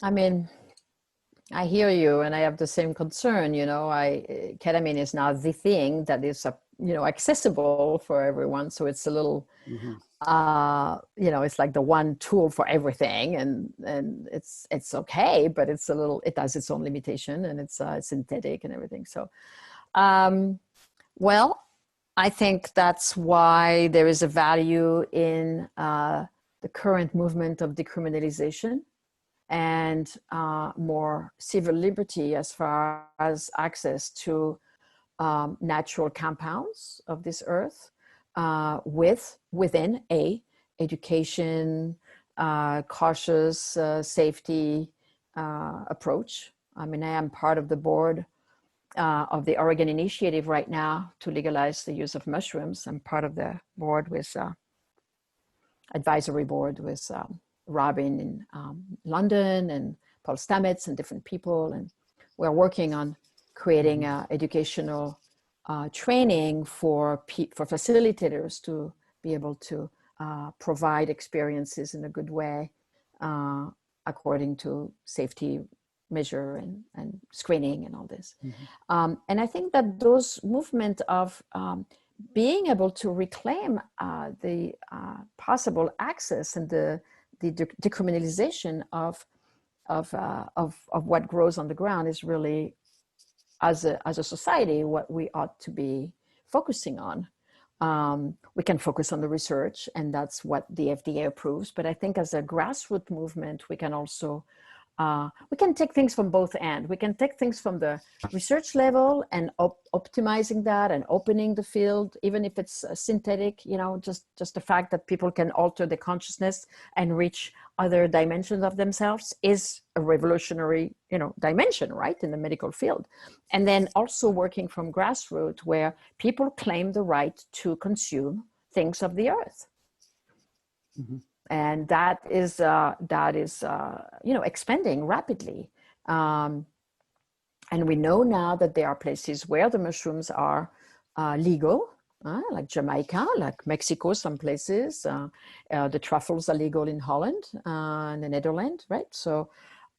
I mean, I hear you, and I have the same concern. You know, ketamine is now the thing that is, accessible for everyone. So it's a little, it's like the one tool for everything, and it's okay, but it's a little, it has its own limitation, and it's synthetic and everything. So, well, I think that's why there is a value in the current movement of decriminalization and more civil liberty as far as access to natural compounds of this earth within a education, cautious safety approach. I mean, I am part of the board of the Oregon Initiative right now to legalize the use of mushrooms. I'm part of the board with advisory board with Robin in London and Paul Stamets and different people. And we're working on creating educational training for facilitators to be able to provide experiences in a good way according to safety measure and screening and all this. And I think that those movement of being able to reclaim the possible access and the decriminalization of what grows on the ground is really, as a society, what we ought to be focusing on. We can focus on the research, and that's what the FDA approves. But I think as a grassroots movement, we can also we can take things from both ends. We can take things from the research level and optimizing that and opening the field, even if it's synthetic, just the fact that people can alter the consciousness and reach other dimensions of themselves is a revolutionary, dimension, right, in the medical field. And then also working from grassroots where people claim the right to consume things of the earth. And that is expanding rapidly. And we know now that there are places where the mushrooms are legal, like Jamaica, like Mexico, some places. The truffles are legal in Holland and the Netherlands, right? So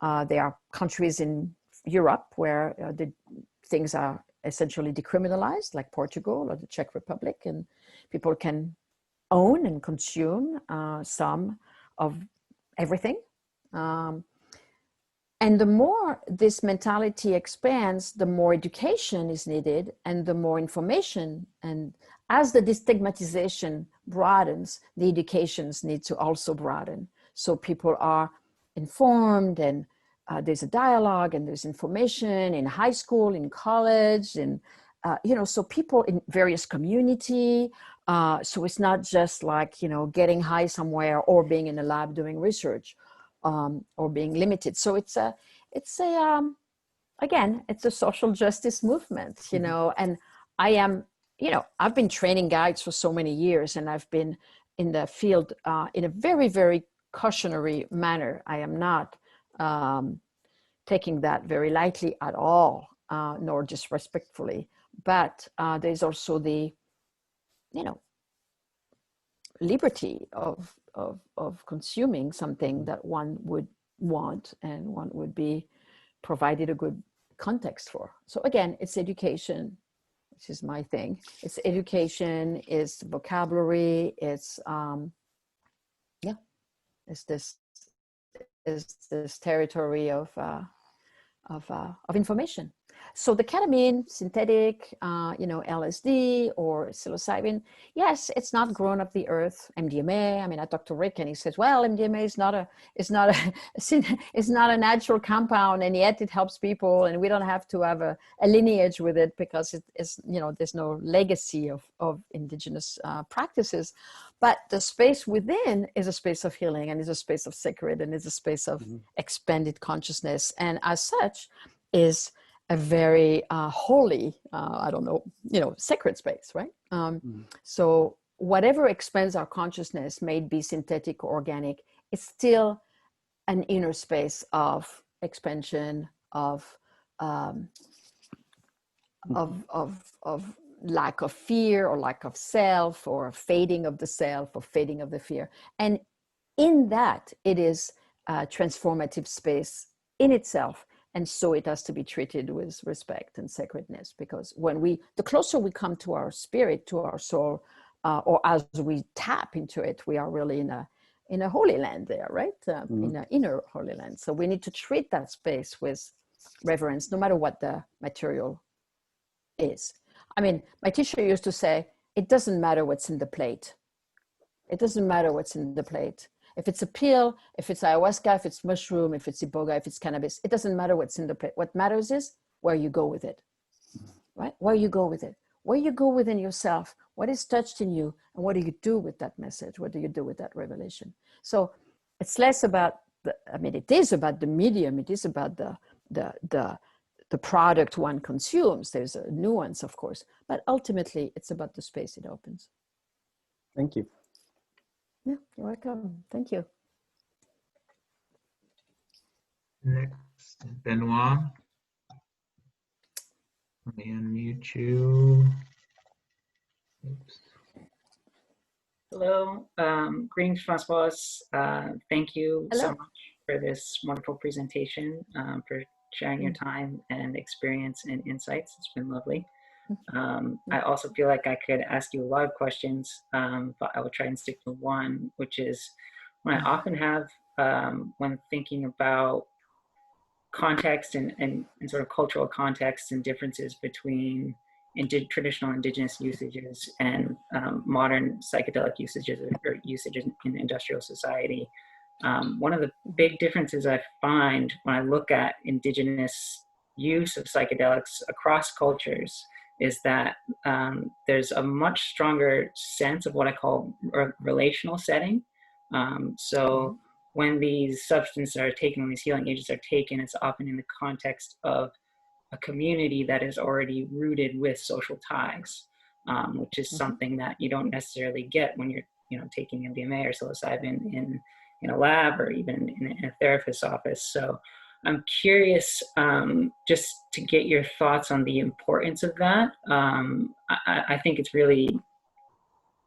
there are countries in Europe where the things are essentially decriminalized, like Portugal or the Czech Republic, and people can own and consume some of everything. And the more this mentality expands, the more education is needed and the more information. And as the destigmatization broadens, the educations need to also broaden. So people are informed, and there's a dialogue and there's information in high school, in college, and so people in various community. So it's not just like, getting high somewhere or being in a lab doing research or being limited. So it's a social justice movement, and I am, I've been training guides for so many years, and I've been in the field in a very, very cautionary manner. I am not taking that very lightly at all, nor disrespectfully. But there's also the, liberty of consuming something that one would want and one would be provided a good context for. So again, it's education, which is my thing. It's education, it's vocabulary, it's this territory of information. So the ketamine, synthetic, LSD or psilocybin, yes, it's not grown up the earth. MDMA. I mean, I talked to Rick, and he says, "Well, MDMA is not a natural compound, and yet it helps people, and we don't have to have a lineage with it because it is, there's no legacy of indigenous practices." But the space within is a space of healing, and is a space of sacred, and is a space of expanded consciousness, and as such, is a very holy, sacred space, right? So whatever expands our consciousness, may it be synthetic or organic, it's still an inner space of expansion, of lack of fear or lack of self, or fading of the self or fading of the fear. And in that, it is a transformative space in itself. And so it has to be treated with respect and sacredness, because the closer we come to our spirit, to our soul, or as we tap into it, we are really in a holy land there, right? In an inner holy land. So we need to treat that space with reverence, no matter what the material is. I mean, my teacher used to say, it doesn't matter what's in the plate. It doesn't matter what's in the plate. If it's a pill, if it's ayahuasca, if it's mushroom, if it's iboga, if it's cannabis, it doesn't matter what's in the plate. What matters is where you go with it, right? Where you go with it, where you go within yourself, what is touched in you, and what do you do with that message? What do you do with that revelation? So it's less about it is about the medium. It is about the product one consumes. There's a nuance, of course, but ultimately it's about the space it opens. Thank you. Yeah, you're welcome. Thank you. Next, Benoit. Let me unmute you. Oops. Hello, greetings, Francoise. Thank you Hello. so much for this wonderful presentation, for sharing your time and experience and insights. It's been lovely. I also feel like I could ask you a lot of questions, but I will try and stick to one, which is when I often have, when thinking about context and sort of cultural context and differences between traditional indigenous usages and modern psychedelic usages or usages in industrial society. One of the big differences I find when I look at indigenous use of psychedelics across cultures is that there's a much stronger sense of what I call a relational setting. So when these substances are taken, when these healing agents are taken, it's often in the context of a community that is already rooted with social ties, which is something that you don't necessarily get when you're, taking MDMA or psilocybin in a lab or even in a therapist's office. So I'm curious just to get your thoughts on the importance of that. I think it's really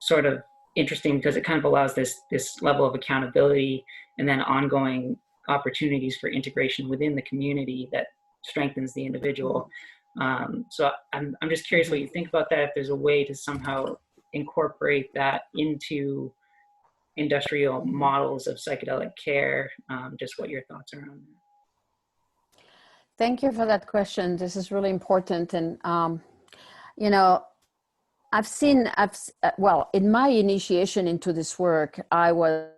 sort of interesting because it kind of allows this level of accountability and then ongoing opportunities for integration within the community that strengthens the individual. So I'm just curious what you think about that, if there's a way to somehow incorporate that into industrial models of psychedelic care, just what your thoughts are on that. Thank you for that question. This is really important. And, well, in my initiation into this work, I was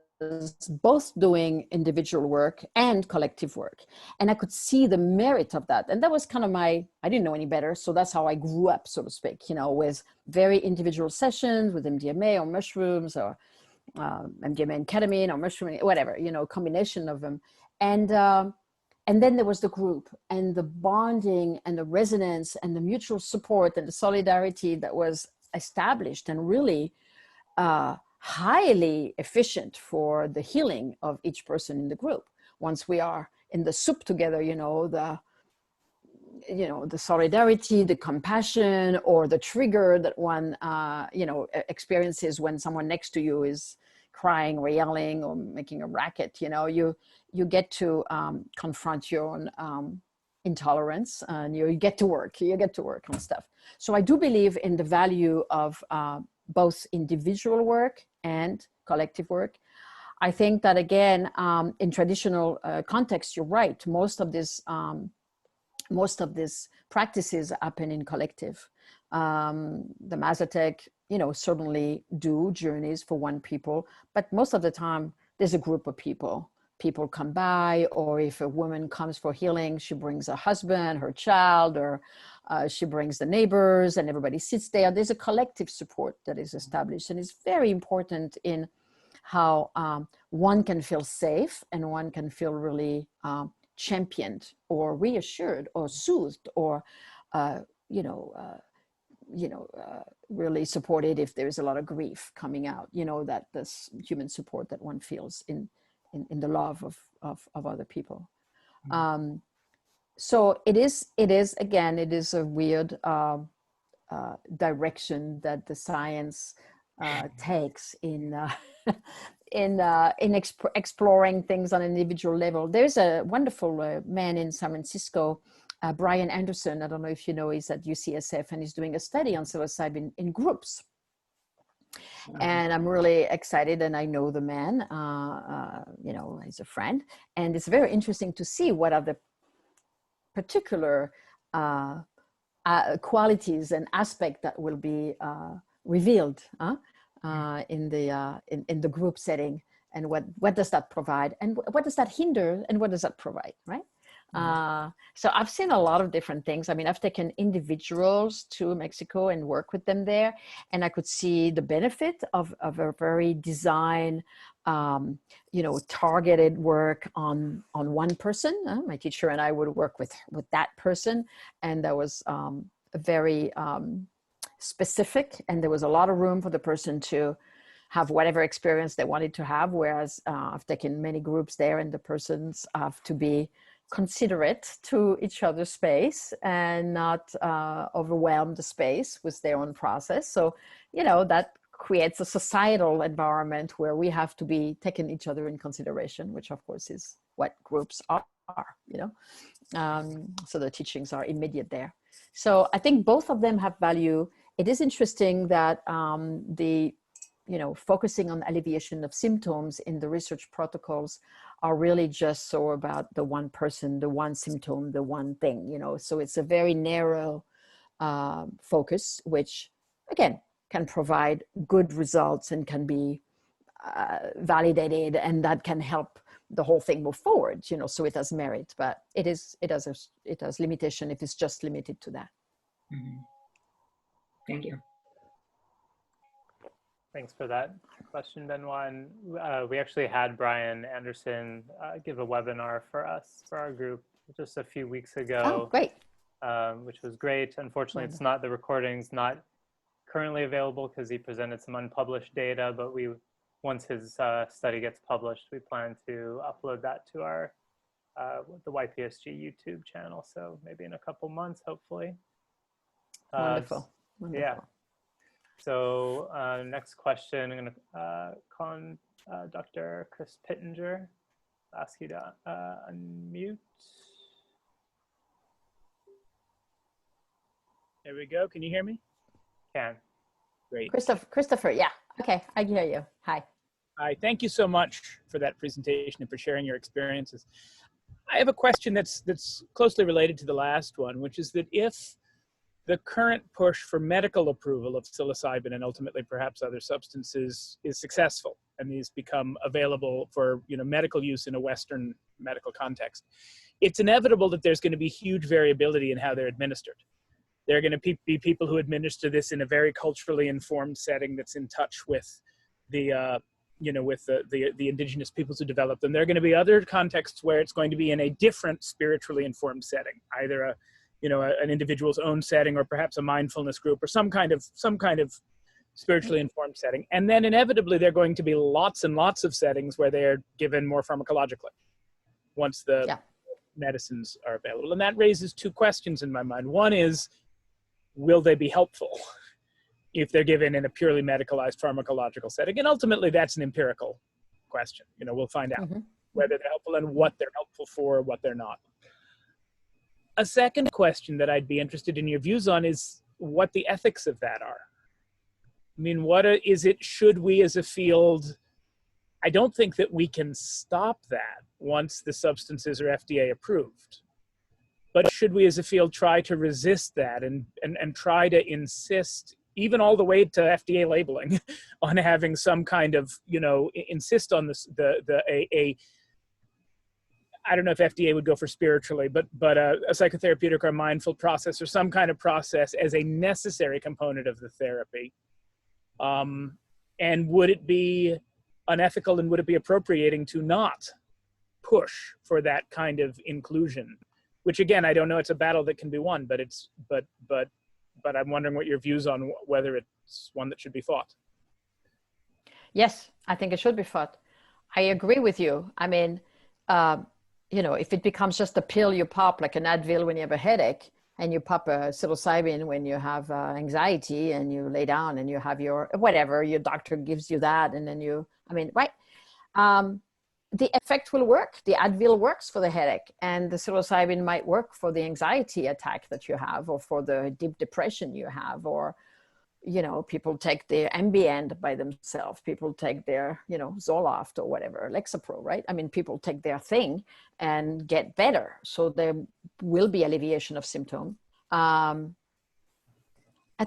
both doing individual work and collective work. And I could see the merit of that. And that was kind of I didn't know any better. So that's how I grew up, so to speak, with very individual sessions with MDMA or mushrooms or MDMA and ketamine or mushroom, whatever, combination of them. And then there was the group and the bonding and the resonance and the mutual support and the solidarity that was established and really highly efficient for the healing of each person in the group. Once we are in the soup together, the solidarity, the compassion, or the trigger that one, experiences when someone next to you is crying or yelling or making a racket, you get to confront your own intolerance, and you get to work on stuff. So I do believe in the value of both individual work and collective work. I think that again, in traditional context, you're right. Most of these practices happen in collective. The Mazatec, certainly do journeys for one people, but most of the time there's a group of people. People come by, or if a woman comes for healing, she brings her husband, her child, or she brings the neighbors, and everybody sits there. There's a collective support that is established, and it's very important in how one can feel safe and one can feel really championed or reassured or soothed or really supported if there's a lot of grief coming out, that this human support that one feels in the love of other people. So it is again, it is a weird direction that the science takes in exploring things on an individual level. There's a wonderful man in San Francisco, Brian Anderson. I don't know if you know, he's at UCSF and he's doing a study on psilocybin in groups. And I'm really excited, and I know the man, you know, he's a friend, and it's very interesting to see what are the particular qualities and aspects that will be revealed in the group setting, and what does that provide, and what does that hinder, and what does that provide, right? So I've seen a lot of different things. I mean, I've taken individuals to Mexico and work with them there, and I could see the benefit of a very design, you know, targeted work on one person. My teacher and I would work with that person, and that was very specific, and there was a lot of room for the person to have whatever experience they wanted to have. Whereas I've taken many groups there, and the persons have to be considerate to each other's space and not overwhelm the space with their own process. So, you know, that creates a societal environment where we have to be taking each other in consideration, which of course is what groups are, you know. So the teachings are immediate there. So I think both of them have value. It is interesting that you know, focusing on alleviation of symptoms in the research protocols are really just so about the one person, the one symptom, the one thing, you know. So it's a very narrow focus, which again can provide good results and can be validated, and that can help the whole thing move forward, you know. So it has merit, but it has limitation if it's just limited to that. Thank you. Thanks for that question, Benoit. And we actually had Brian Anderson give a webinar for us, for our group, just a few weeks ago. Oh, great. Which was great. Unfortunately, it's not, the recording's not currently available because he presented some unpublished data, but once his study gets published, we plan to upload that to our, the YPSG YouTube channel. So maybe in a couple months, hopefully. Wonderful. Wonderful. Yeah. So next question, I'm going to call on Dr. Chris Pittenger. Ask you to unmute. There we go. Can you hear me? Can. Great. Christopher, yeah. Okay, I hear you. Hi. Hi, thank you so much for that presentation and for sharing your experiences. I have a question that's closely related to the last one, which is that if the current push for medical approval of psilocybin and ultimately perhaps other substances is successful and these become available for, you know, medical use in a Western medical context, it's inevitable that there's going to be huge variability in how they're administered. There are going to be people who administer this in a very culturally informed setting that's in touch with the, you know, with the indigenous peoples who developed them. There are going to be other contexts where it's going to be in a different spiritually informed setting, either an individual's own setting, or perhaps a mindfulness group, or some kind of spiritually informed setting. And then inevitably there are going to be lots and lots of settings where they're given more pharmacologically once the medicines are available. And that raises two questions in my mind. One is, will they be helpful if they're given in a purely medicalized pharmacological setting? And ultimately that's an empirical question. You know, we'll find out whether they're helpful and what they're helpful for, what they're not. A second question that I'd be interested in your views on is what the ethics of that are. I mean, should we as a field, I don't think that we can stop that once the substances are FDA approved, but should we as a field try to resist that and try to insist, even all the way to FDA labeling, on having some kind of, you know, insist on this, I don't know if FDA would go for spiritually, but a psychotherapeutic or a mindful process or some kind of process as a necessary component of the therapy. And would it be unethical and would it be appropriating to not push for that kind of inclusion? Which again, I don't know, it's a battle that can be won, but I'm wondering what your views on whether it's one that should be fought. Yes, I think it should be fought. I agree with you. I mean, you know, if it becomes just a pill you pop, like an Advil when you have a headache, and you pop a psilocybin when you have anxiety, and you lay down and you have your whatever, your doctor gives you that, and then you, I mean, right? The effect will work. The Advil works for the headache, and the psilocybin might work for the anxiety attack that you have, or for the deep depression you have, or, you know, people take their Ambien by themselves. People take their, you know, Zoloft or whatever, Lexapro, right? I mean, people take their thing and get better. So there will be alleviation of symptom. I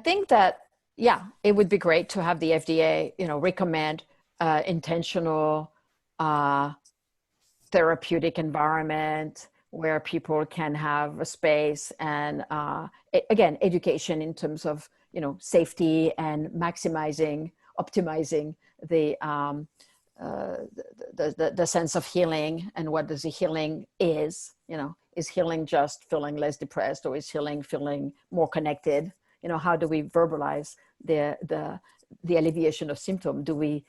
think that, yeah, it would be great to have the FDA, you know, recommend intentional therapeutic environment where people can have a space, and again, education in terms of, you know, safety and maximizing, optimizing the sense of healing, and what does the healing is, you know, is healing just feeling less depressed, or is healing feeling more connected? You know, how do we verbalize the alleviation of symptom? Do we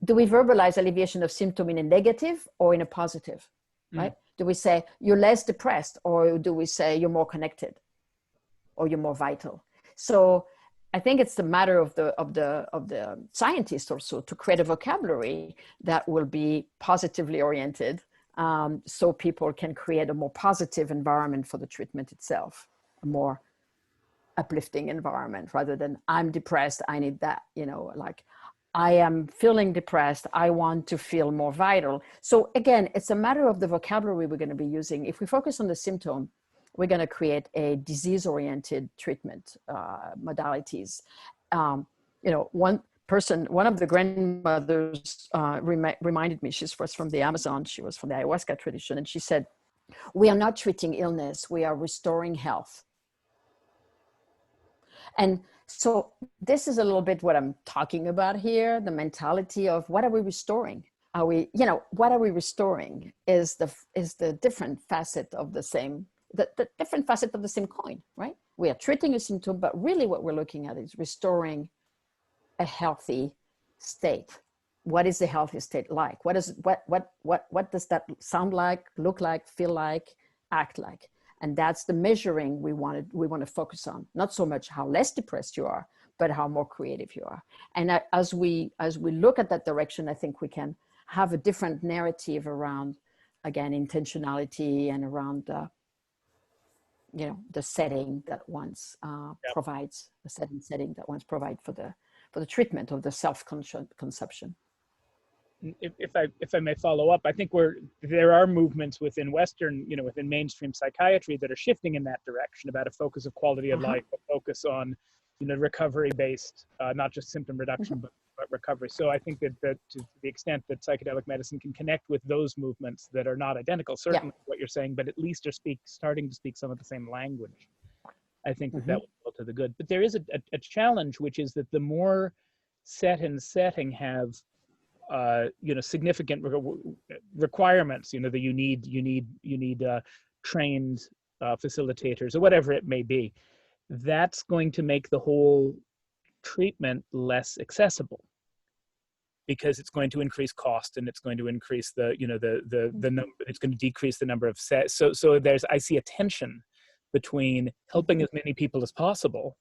verbalize alleviation of symptom in a negative or in a positive, right? Do we say you're less depressed, or do we say you're more connected, or you're more vital? So I think it's the matter of the scientists also to create a vocabulary that will be positively oriented, so people can create a more positive environment for the treatment itself, a more uplifting environment, rather than I'm depressed, I need that, you know, like I am feeling depressed, I want to feel more vital. So again, it's a matter of the vocabulary we're going to be using. If we focus on the symptom, we're going to create a disease-oriented treatment modalities. You know, one of the grandmothers reminded me, she was from the Amazon, she was from the ayahuasca tradition, and she said, we are not treating illness, we are restoring health. And so this is a little bit what I'm talking about here, the mentality of what are we restoring? Are we, you know, what are we restoring is the different facet of the same, the different facet of the same coin, right? We are treating a symptom, but really what we're looking at is restoring a healthy state. What is the healthy state like? What does that sound like, look like, feel like, act like? And that's the measuring we want to focus on. Not so much how less depressed you are, but how more creative you are. And as we look at that direction, I think we can have a different narrative around, again, intentionality, and around you know, the setting that once provides, a setting that once provides for the treatment of the self-conception. If I may follow up, I think there are movements within Western, you know, within mainstream psychiatry that are shifting in that direction, about a focus of quality of life, a focus on, you know, recovery-based, not just symptom reduction, but recovery. So I think that to the extent that psychedelic medicine can connect with those movements that are not identical, certainly what you're saying, but at least are starting to speak some of the same language, I think that will go to the good. But there is a challenge, which is that the more setting have you know, significant requirements, you know, that you need trained facilitators, or whatever it may be, that's going to make the whole treatment less accessible, because it's going to increase cost, and it's going to increase the, you know, the number, it's going to decrease the number of sets. So I see a tension between helping as many people as possible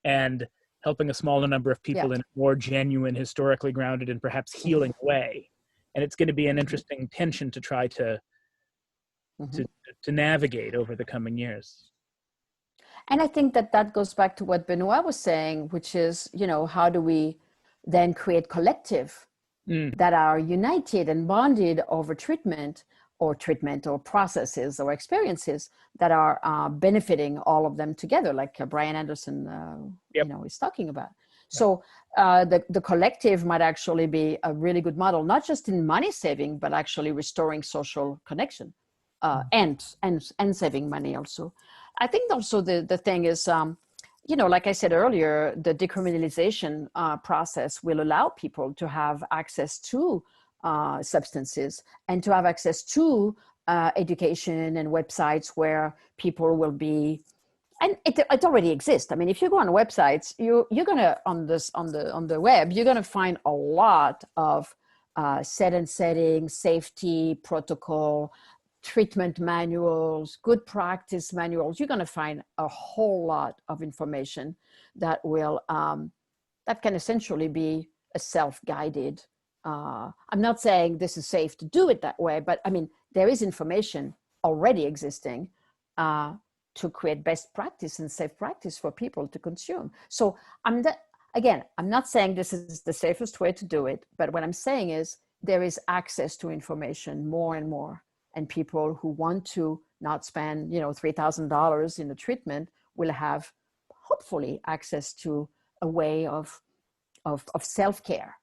and helping a smaller number of people in a more genuine, historically grounded, and perhaps healing way. And it's going to be an interesting tension to try to navigate over the coming years. And I think that goes back to what Benoit was saying, which is, you know, how do we then create collective that are united and bonded over treatment or processes or experiences that are benefiting all of them together, like Brian Anderson, you know, is talking about. So the collective might actually be a really good model, not just in money saving, but actually restoring social connection and saving money also. I think also the thing is, you know, like I said earlier, the decriminalization process will allow people to have access to substances, and to have access to education and websites where people will be, and it already exists. I mean, if you go on websites, you're gonna on the web, you're gonna find a lot of set and setting, safety protocol, treatment manuals, good practice manuals. You're going to find a whole lot of information that will that can essentially be a self-guided. I'm not saying this is safe to do it that way, but I mean, there is information already existing to create best practice and safe practice for people to consume. So again, I'm not saying this is the safest way to do it, but what I'm saying is there is access to information more and more, and people who want to not spend, $3,000 in a treatment will have hopefully access to a way of self-care.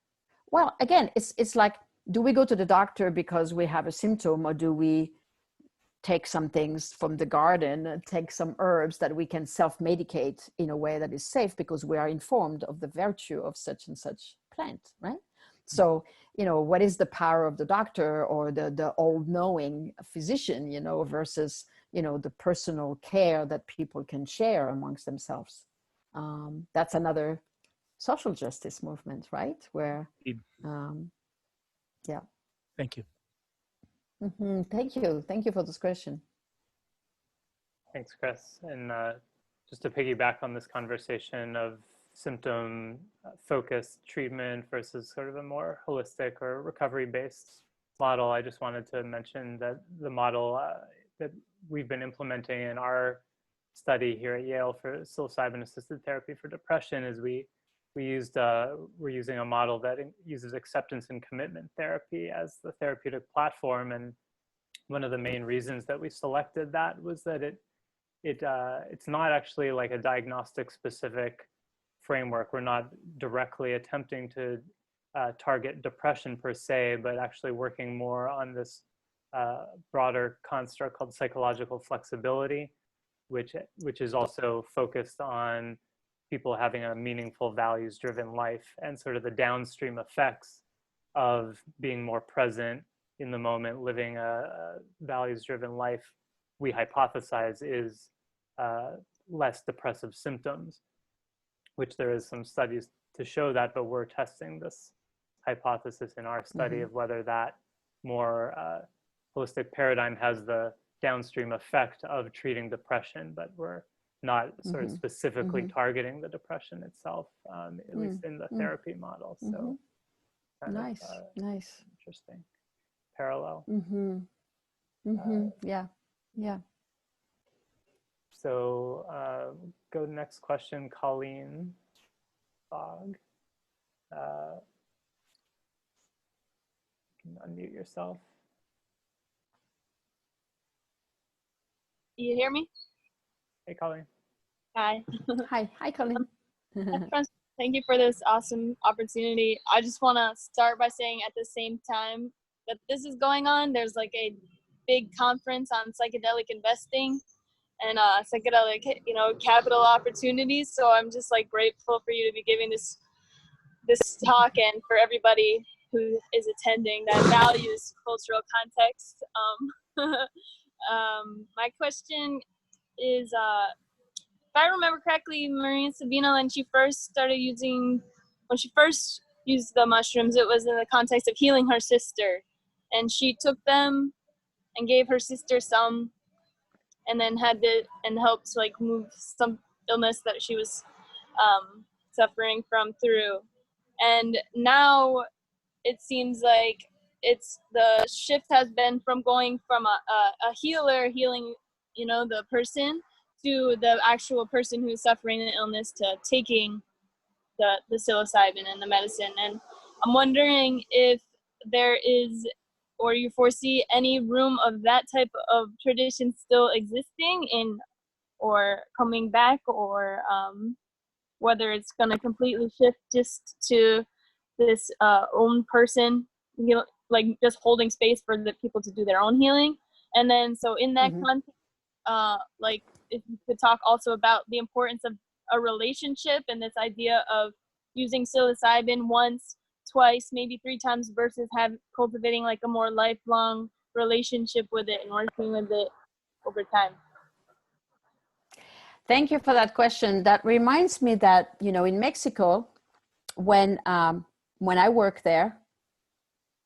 Well, again, it's like, do we go to the doctor because we have a symptom, or do we take some things from the garden and take some herbs that we can self-medicate in a way that is safe because we are informed of the virtue of such and such plant, right? So, what is the power of the doctor or the all-knowing physician, versus, the personal care that people can share amongst themselves? That's another social justice movement, right? Where, yeah. Thank you. Mm-hmm. Thank you. Thank you for this question. Thanks, Chris. And just to piggyback on this conversation of symptom-focused treatment versus sort of a more holistic or recovery-based model, I just wanted to mention that the model that we've been implementing in our study here at Yale for psilocybin-assisted therapy for depression is we're using a model that uses acceptance and commitment therapy as the therapeutic platform. And one of the main reasons that we selected that was that it's not actually like a diagnostic specific framework. We're not directly attempting to target depression per se, but actually working more on this broader construct called psychological flexibility, which is also focused on people having a meaningful values-driven life and sort of the downstream effects of being more present in the moment, living a values-driven life, we hypothesize is less depressive symptoms, which there is some studies to show that, but we're testing this hypothesis in our study of whether that more holistic paradigm has the downstream effect of treating depression, but we're not sort of specifically targeting the depression itself, at least in the therapy model. So nice. Interesting parallel. Yeah. So go to the next question, Colleen Fogg. You can unmute yourself. You hear me? Hey, Colleen. Hi. Hi, Colleen. Thank you for this awesome opportunity. I just want to start by saying at the same time that this is going on, there's like a big conference on psychedelic investing and psychedelic, capital opportunities. So I'm just like grateful for you to be giving this talk and for everybody who is attending that values cultural context. My question is, if I remember correctly, Maria Sabina, when she first used the mushrooms, it was in the context of healing her sister. And she took them and gave her sister some, and then helped like move some illness that she was suffering from through. And now it seems like the shift has been from going from a healer healing, the person, to the actual person who's suffering an illness to taking the psilocybin and the medicine. And I'm wondering if there is, or you foresee any room of that type of tradition still existing or coming back, or whether it's going to completely shift just to this own person, like just holding space for the people to do their own healing. And then, so in that context, like if you could talk also about the importance of a relationship and this idea of using psilocybin once, twice, maybe 3 times versus cultivating like a more lifelong relationship with it and working with it over time. Thank you for that question. That reminds me that, in Mexico, when I worked there,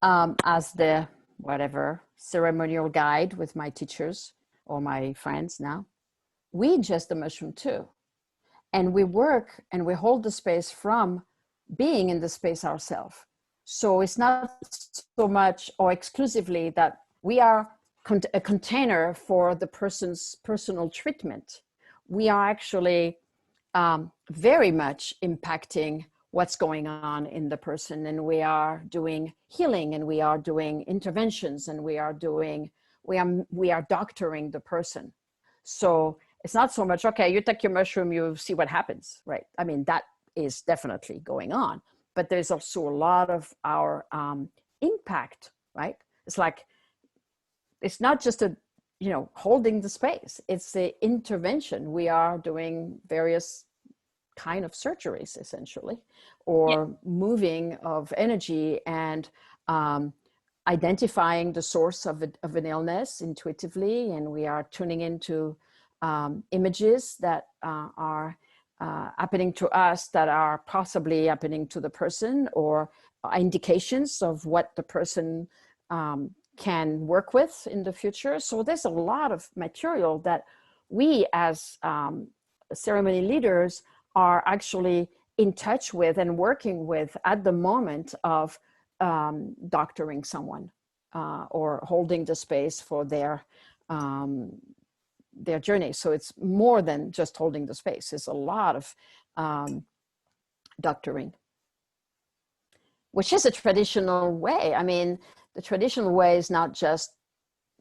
as the whatever ceremonial guide with my teachers or my friends now, we ingest the mushroom too. And we work and we hold the space from being in the space ourselves. So it's not so much or exclusively that we are a container for the person's personal treatment. We are actually very much impacting what's going on in the person, and we are doing healing, and we are doing interventions, and we are doctoring the person. So it's not so much, okay, you take your mushroom, you see what happens, right? I mean, that is definitely going on, but there's also a lot of our impact, right? It's like, it's not just holding the space, it's the intervention. We are doing various kind of surgeries essentially, or moving of energy, and identifying the source of an illness intuitively, and we are tuning into images that are happening to us that are possibly happening to the person, or indications of what the person can work with in the future. So there's a lot of material that we as ceremony leaders are actually in touch with and working with at the moment of doctoring someone or holding the space for their journey. So it's more than just holding the space. It's a lot of doctoring, which is a traditional way. I mean, the traditional way is not just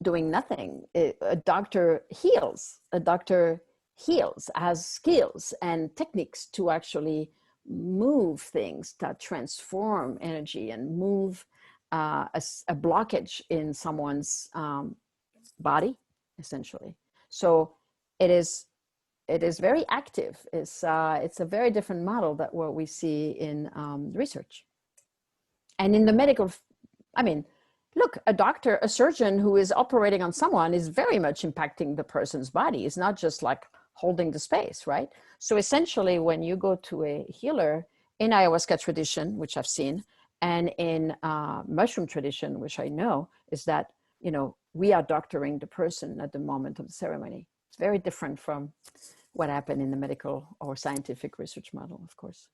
doing nothing. A doctor heals. A doctor heals, has skills and techniques to actually move things, that transform energy and move a blockage in someone's body, essentially. So it is very active. It's a very different model than what we see in research. And in the medical, I mean, look, a doctor, a surgeon who is operating on someone is very much impacting the person's body. It's not just like holding the space, right? So essentially, when you go to a healer in ayahuasca tradition, which I've seen, and in mushroom tradition, which I know, is that, we are doctoring the person at the moment of the ceremony. It's very different from what happened in the medical or scientific research model, of course.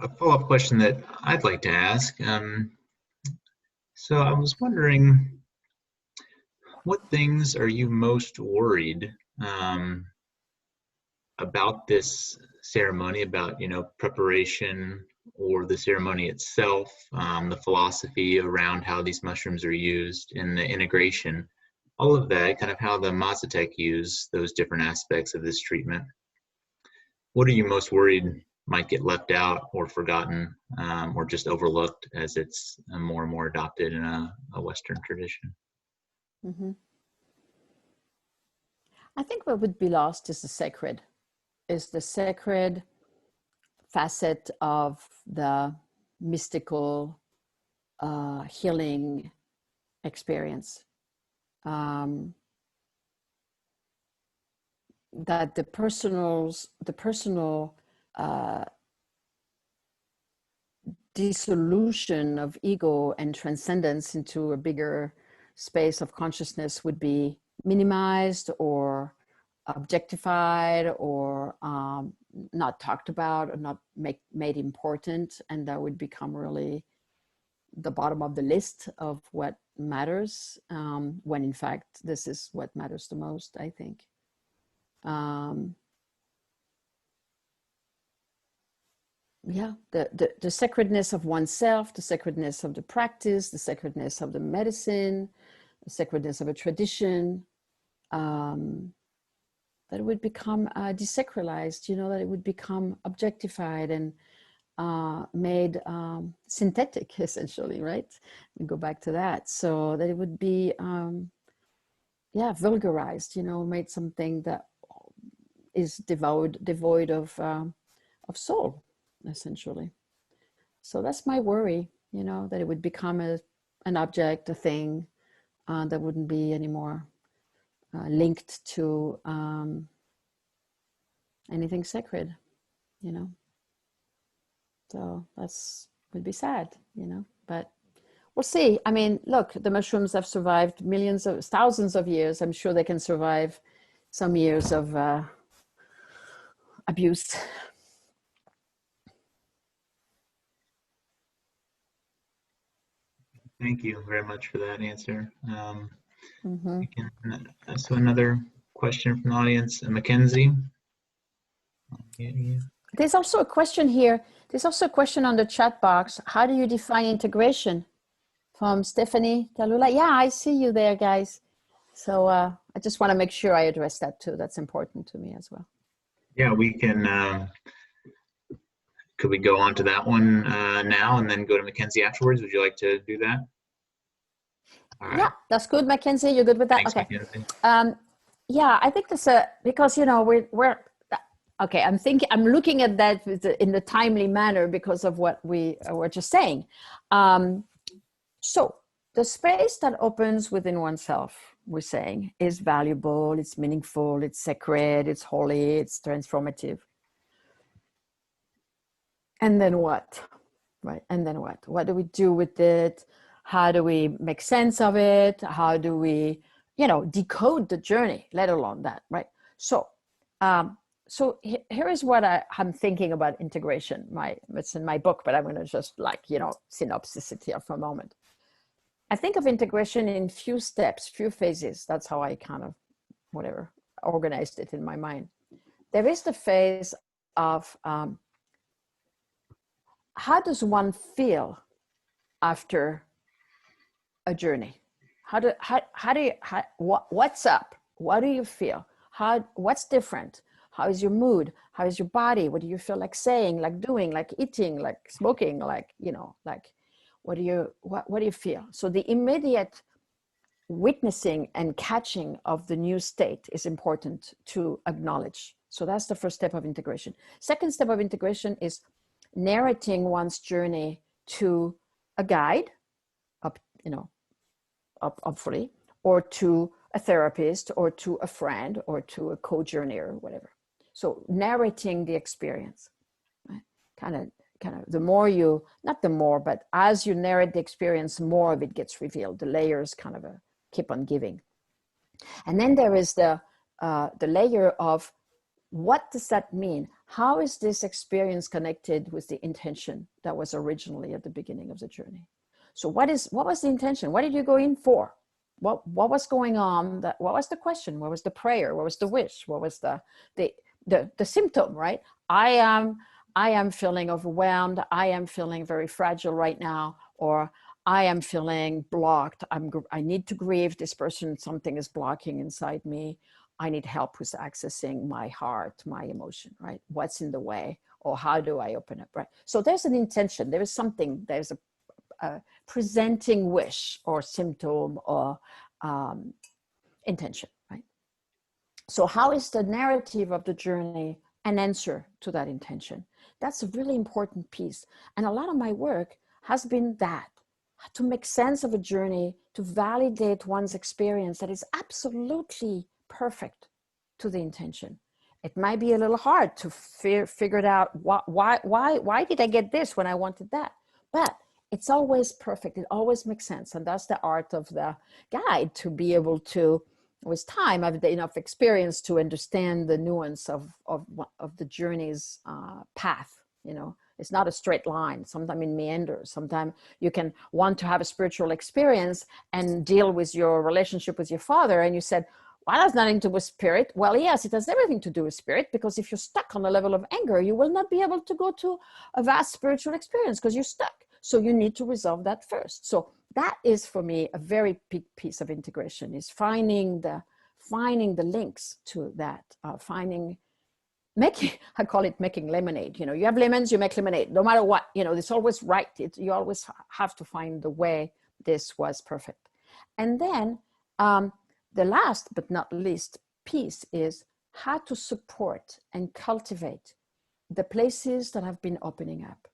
A follow-up question that I'd like to ask. So I was wondering, what things are you most worried about this ceremony, about preparation or the ceremony itself, the philosophy around how these mushrooms are used, and the integration, all of that, kind of how the Mazatec use those different aspects of this treatment? What are you most worried might get left out or forgotten, or just overlooked as it's more and more adopted in a Western tradition? Mm-hmm. I think what would be lost is the sacred facet of the mystical healing experience. That the personal dissolution of ego and transcendence into a bigger space of consciousness would be minimized or objectified or not talked about or not made important, and that would become really the bottom of the list of what matters, when in fact this is what matters the most, I think. Yeah, the sacredness of oneself, the sacredness of the practice, the sacredness of the medicine, the sacredness of a tradition, that it would become desacralized, that it would become objectified and made synthetic, essentially, right? We go back to that. So that it would be, vulgarized, made something that is devoid of soul, essentially. So that's my worry, that it would become an object, a thing that wouldn't be anymore linked to anything sacred. you know. So that's would be sad, you know, but we'll see. I mean, look, the mushrooms have survived thousands of years. I'm sure they can survive some years of abuse. Thank you very much for that answer. So another question from the audience, Mackenzie. There's also a question here. There's also a question on the chat box. How do you define integration? From Stephanie Talula. Yeah, I see you there, guys. So I just want to make sure I address that too. That's important to me as well. Yeah, we can, could we go on to that one now and then go to Mackenzie afterwards? Would you like to do that? All right. Yeah, that's good, Mackenzie. You're good with that? Thanks, okay. Mackenzie. Yeah, I think that's because, you know, we're okay. I'm looking at that in the timely manner because of what we were just saying. So the space that opens within oneself, we're saying, is valuable, it's meaningful, it's sacred, it's holy, it's transformative. And then what? Right? And then what? What do we do with it? How do we make sense of it? How do we, you know, decode the journey, let alone that, right? So, here is what I'm thinking about integration. It's in my book, but I'm going to just synopsis it here for a moment. I think of integration in few steps, few phases. That's how I kind of, organized it in my mind. There is the phase of how does one feel after a journey? What's up? What do you feel? What's different? How is your mood? How is your body? What do you feel like saying, like doing, like eating, like smoking, like, what do you feel? So the immediate witnessing and catching of the new state is important to acknowledge. So that's the first step of integration. Second step of integration is narrating one's journey to a guide, hopefully, or to a therapist, or to a friend, or to a co-journeyer, whatever. So narrating the experience, right? Kind of the more you, not the more, but as you narrate the experience, more of it gets revealed. The layers kind of keep on giving. And then there is the layer of what does that mean? How is this experience connected with the intention that was originally at the beginning of the journey? So what was the intention? What did you go in for? What was going on? What was the question? What was the prayer? What was the wish? What was the symptom, right? I am feeling overwhelmed. I am feeling very fragile right now, or I am feeling blocked. I need to grieve this person. Something is blocking inside me. I need help with accessing my heart, my emotion, right? What's in the way, or how do I open up, right? So there's an intention. There is something. There's a presenting wish or symptom or intention, right? So how is the narrative of the journey an answer to that intention? That's a really important piece. And a lot of my work has been that, to make sense of a journey, to validate one's experience that is absolutely perfect to the intention. It might be a little hard to figure it out. Why did I get this when I wanted that? But it's always perfect. It always makes sense. And that's the art of the guide, to be able to, with time, have enough experience to understand the nuance of the journey's path. It's not a straight line. Sometimes it meanders. Sometimes you can want to have a spiritual experience and deal with your relationship with your father. And you said, well, that's nothing to do with spirit. Well, yes, it has everything to do with spirit, because if you're stuck on a level of anger, you will not be able to go to a vast spiritual experience because you're stuck. So you need to resolve that first. So that is, for me, a very big piece of integration, is finding the links to that, I call it making lemonade. You have lemons, you make lemonade, no matter what, it's always right. You always have to find the way this was perfect. And then the last but not least piece is how to support and cultivate the places that have been opening up.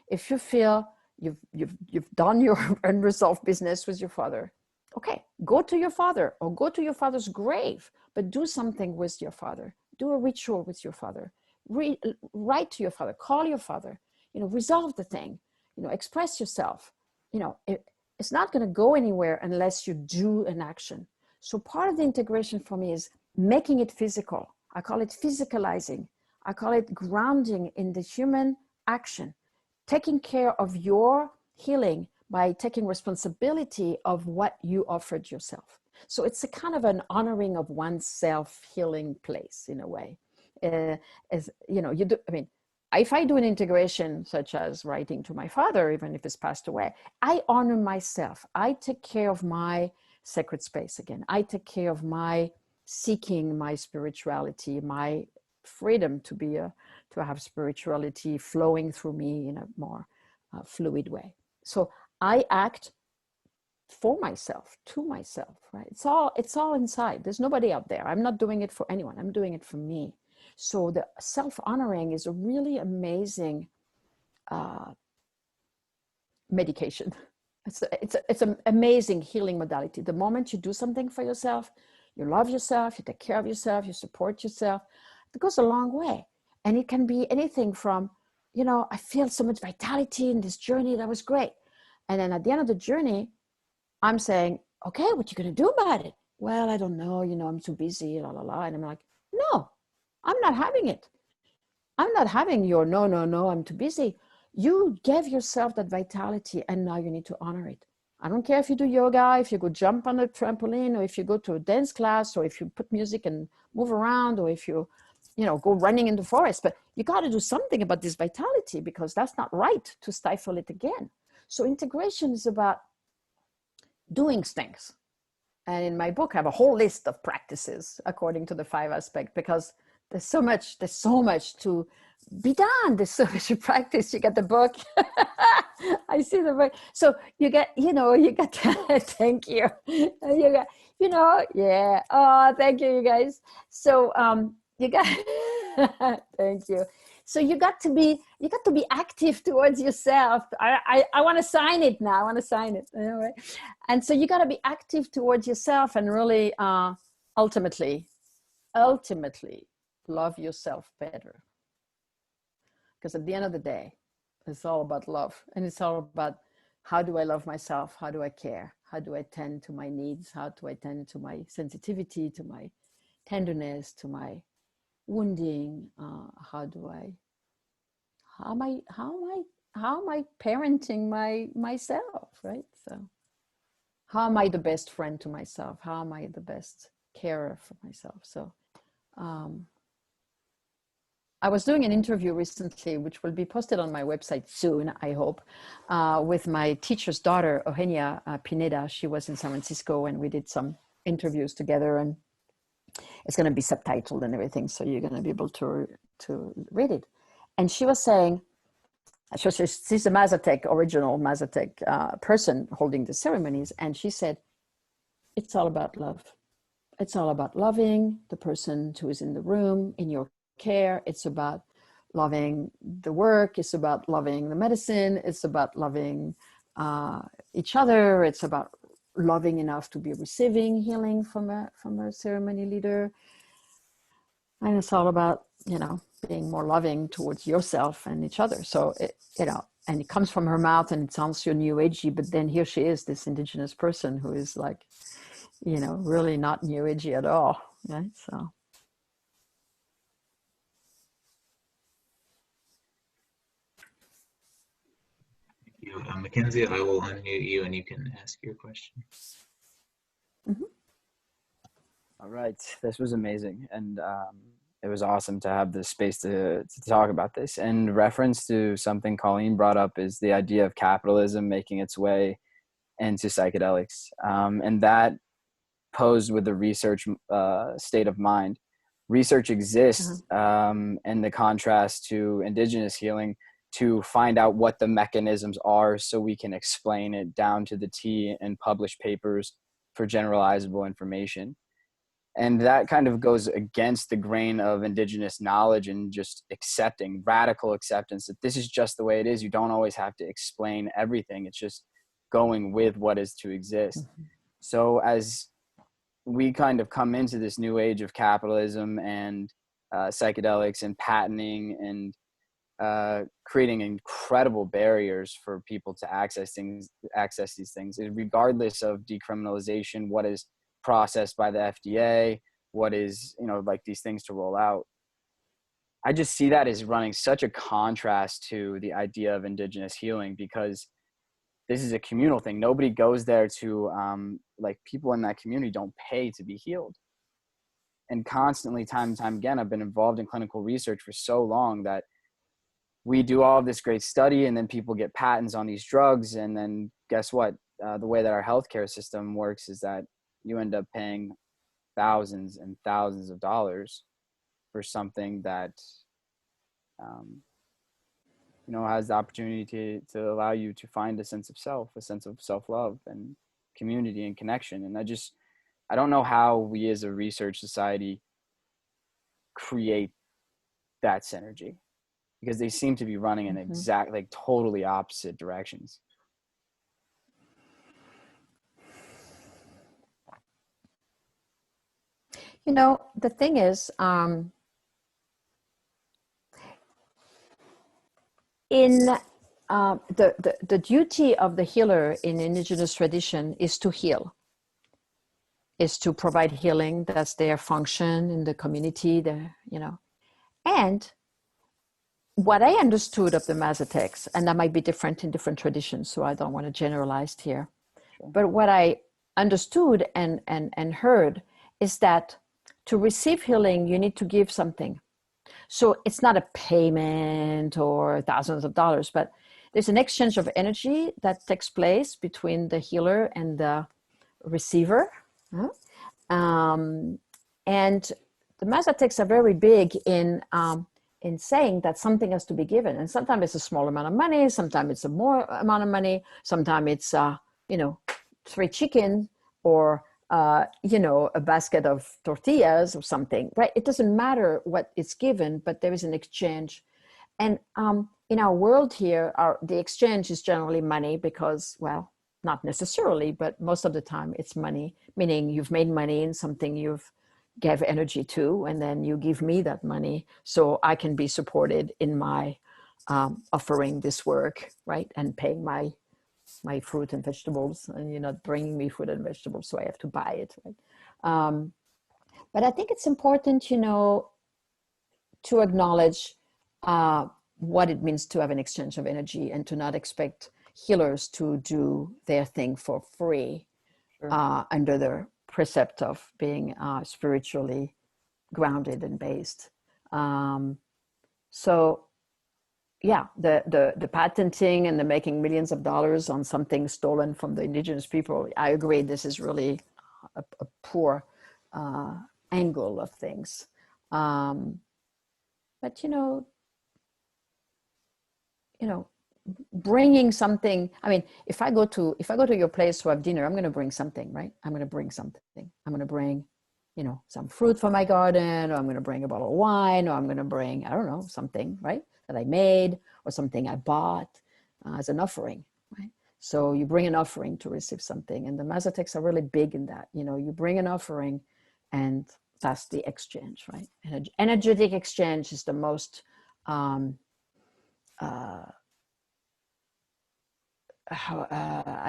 If you feel you've done your unresolved business with your father, okay, go to your father, or go to your father's grave, but do something with your father. Do a ritual with your father. write to your father, call your father, resolve the thing, express yourself. It's not going to go anywhere unless you do an action. So part of the integration for me is making it physical. I call it physicalizing. I call it grounding in the human action, taking care of your healing by taking responsibility of what you offered yourself. So it's a kind of an honoring of one's self-healing place in a way. If I do an integration such as writing to my father, even if he's passed away, I honor myself. I take care of my sacred space again. I take care of my seeking my spirituality, my freedom to have spirituality flowing through me in a more fluid way. So I act for myself, to myself, right? It's all inside. There's nobody out there. I'm not doing it for anyone. I'm doing it for me. So the self-honoring is a really amazing medication. It's an amazing healing modality. The moment you do something for yourself, you love yourself, you take care of yourself, you support yourself, it goes a long way. And it can be anything from, I feel so much vitality in this journey. That was great. And then at the end of the journey, I'm saying, okay, what you going to do about it? Well, I don't know, I'm too busy, la, la, la. And I'm like, no, I'm not having it. I'm not having your no, I'm too busy. You gave yourself that vitality and now you need to honor it. I don't care if you do yoga, if you go jump on a trampoline, or if you go to a dance class, or if you put music and move around, or if you, go running in the forest, but you got to do something about this vitality because that's not right to stifle it again. So integration is about doing things. And in my book, I have a whole list of practices according to the 5 aspects, because there's so much to be done. There's so much to practice. You get the book. I see the book. So you get, thank you. You got, yeah. Oh, thank you, you guys. So you got, thank you. So you got to be active towards yourself. I want to sign it now. I want to sign it. Anyway. And so you got to be active towards yourself and really ultimately love yourself better. Because at the end of the day, it's all about love. And it's all about, how do I love myself? How do I care? How do I tend to my needs? How do I tend to my sensitivity, to my tenderness, to my wounding? How am I parenting myself, right? So how am I the best friend to myself? How am I the best carer for myself? So I was doing an interview recently, which will be posted on my website soon, I hope, with my teacher's daughter, Eugenia Pineda. She was in San Francisco and we did some interviews together, and it's going to be subtitled and everything. So you're going to be able to read it. And she was saying, she's a Mazatec, original Mazatec person holding the ceremonies. And she said, it's all about love. It's all about loving the person who is in the room, in your care. It's about loving the work. It's about loving the medicine. It's about loving each other. It's about loving enough to be receiving healing from a ceremony leader. And it's all about, being more loving towards yourself and each other. So, and it comes from her mouth and it sounds so new agey, but then here she is, this indigenous person who is like, really not new agey at all, right? So. Thank you. Mackenzie, I will unmute you and you can ask your question. Mm-hmm. All right, this was amazing. And it was awesome to have this space to talk about this. And reference to something Colleen brought up is the idea of capitalism making its way into psychedelics. And that posed with the research state of mind. Research exists in the contrast to indigenous healing to find out what the mechanisms are so we can explain it down to the T and publish papers for generalizable information. And that kind of goes against the grain of indigenous knowledge and just accepting, radical acceptance that this is just the way it is. You don't always have to explain everything. It's just going with what is to exist. Mm-hmm. So as we kind of come into this new age of capitalism and psychedelics and patenting and creating incredible barriers for people to access these things, regardless of decriminalization, what is processed by the FDA, what is, like these things to roll out. I just see that as running such a contrast to the idea of indigenous healing, because this is a communal thing. Nobody goes there to, like, people in that community don't pay to be healed. And constantly, time and time again, I've been involved in clinical research for so long that we do all of this great study, and then people get patents on these drugs. And then guess what? The way that our healthcare system works is that you end up paying thousands and thousands of dollars for something that, has the opportunity to allow you to find a sense of self, a sense of self-love and community and connection. And I don't know how we as a research society create that synergy, because they seem to be running in totally opposite directions. The thing is, in the duty of the healer in indigenous tradition is to heal, is to provide healing. That's their function in the community, and what I understood of the Mazatecs, and that might be different in different traditions, so I don't want to generalize here, but what I understood and heard is that to receive healing, you need to give something. So it's not a payment or thousands of dollars, but there's an exchange of energy that takes place between the healer and the receiver. And the Mazatecs are very big in saying that something has to be given. And sometimes it's a small amount of money, sometimes it's a more amount of money, sometimes it's, 3 chicken or, a basket of tortillas or something, right? It doesn't matter what it's given, but there is an exchange. And in our world here, the exchange is generally money because, well, not necessarily, but most of the time it's money, meaning you've made money in something you've gave energy to, and then you give me that money so I can be supported in my offering this work, right? And paying my fruit and vegetables, and you're not bringing me fruit and vegetables, so I have to buy it, right? But I think it's important, to acknowledge what it means to have an exchange of energy and to not expect healers to do their thing for free. Sure. Under the precept of being spiritually grounded and based. So yeah, the patenting and the making millions of dollars on something stolen from the indigenous people, I agree, this is really a poor angle of things. But bringing something, I mean, if I go to your place to have dinner, I'm going to bring something, right? I'm going to bring something. I'm going to bring, some fruit from my garden, or I'm going to bring a bottle of wine, or I'm going to bring, I don't know, something, right, that I made, or something I bought as an offering, right? So you bring an offering to receive something, and the Mazatecs are really big in that. You bring an offering, and that's the exchange, right? And energetic exchange is the most I